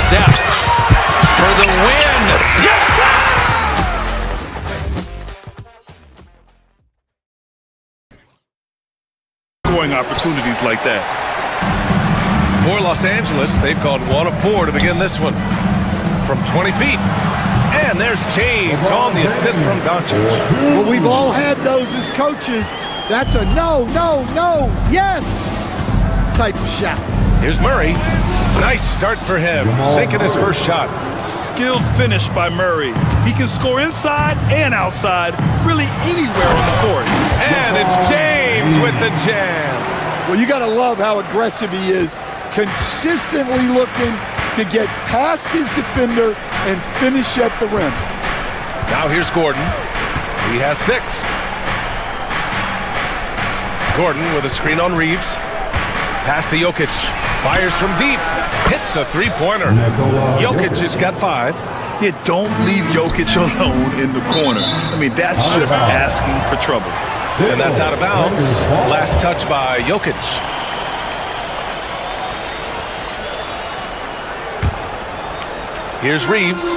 Steph for the win. Yes, sir! Scoring opportunities like that. For Los Angeles, they've gone 1 of 4 to begin this one. From 20 feet. And there's James on the assist from Doncic. Well, we've all had those as coaches. That's a no, no, no, yes type of shot. Here's Murray. Nice start for him, sinking his first shot. Skilled finish by Murray. He can score inside and outside, really anywhere on the court. And it's James with the jam. Well, you got to love how aggressive he is, consistently looking to get past his defender and finish at the rim. Now here's Gordon. He has 6. Gordon with a screen on Reeves. Pass to Jokic. Fires from deep. Hits a 3-pointer. Jokic has got 5. Yeah, don't leave Jokic alone in the corner. I mean, that's just asking for trouble. And that's out of bounds. Last touch by Jokic. Here's Reeves.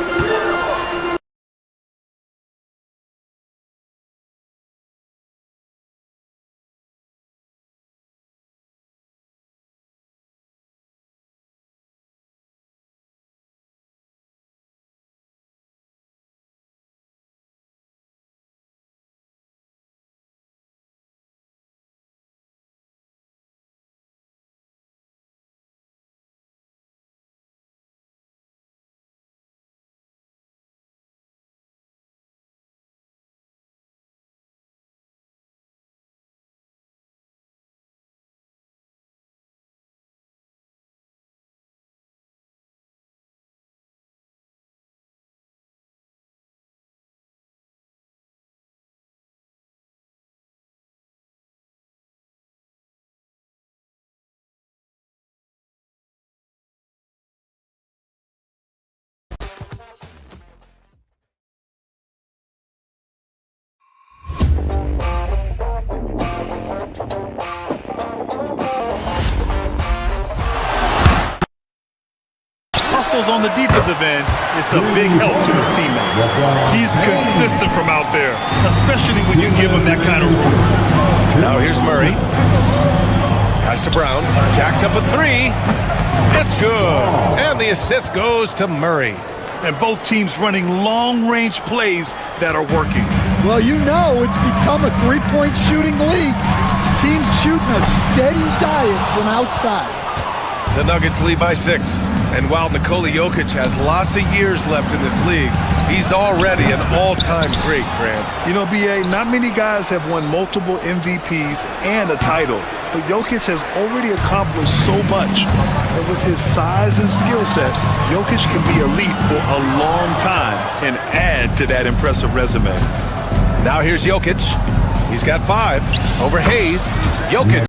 hustles on the defensive end, it's a big help to his teammates. He's consistent from out there, especially when you give him that kind of room. Now here's Murray. Pass to Brown. Jacks up a three. It's good. And the assist goes to Murray. And both teams running long-range plays that are working. Well, you know it's become a three-point shooting league. Teams shooting a steady diet from outside. The Nuggets lead by 6. And while Nikola Jokic has lots of years left in this league, he's already an all-time great, Grant. You know, B.A., not many guys have won multiple MVPs and a title, but Jokic has already accomplished so much. And with his size and skill set, Jokic can be elite for a long time and add to that impressive resume. Now here's Jokic. He's got 5 over Hayes. Jokic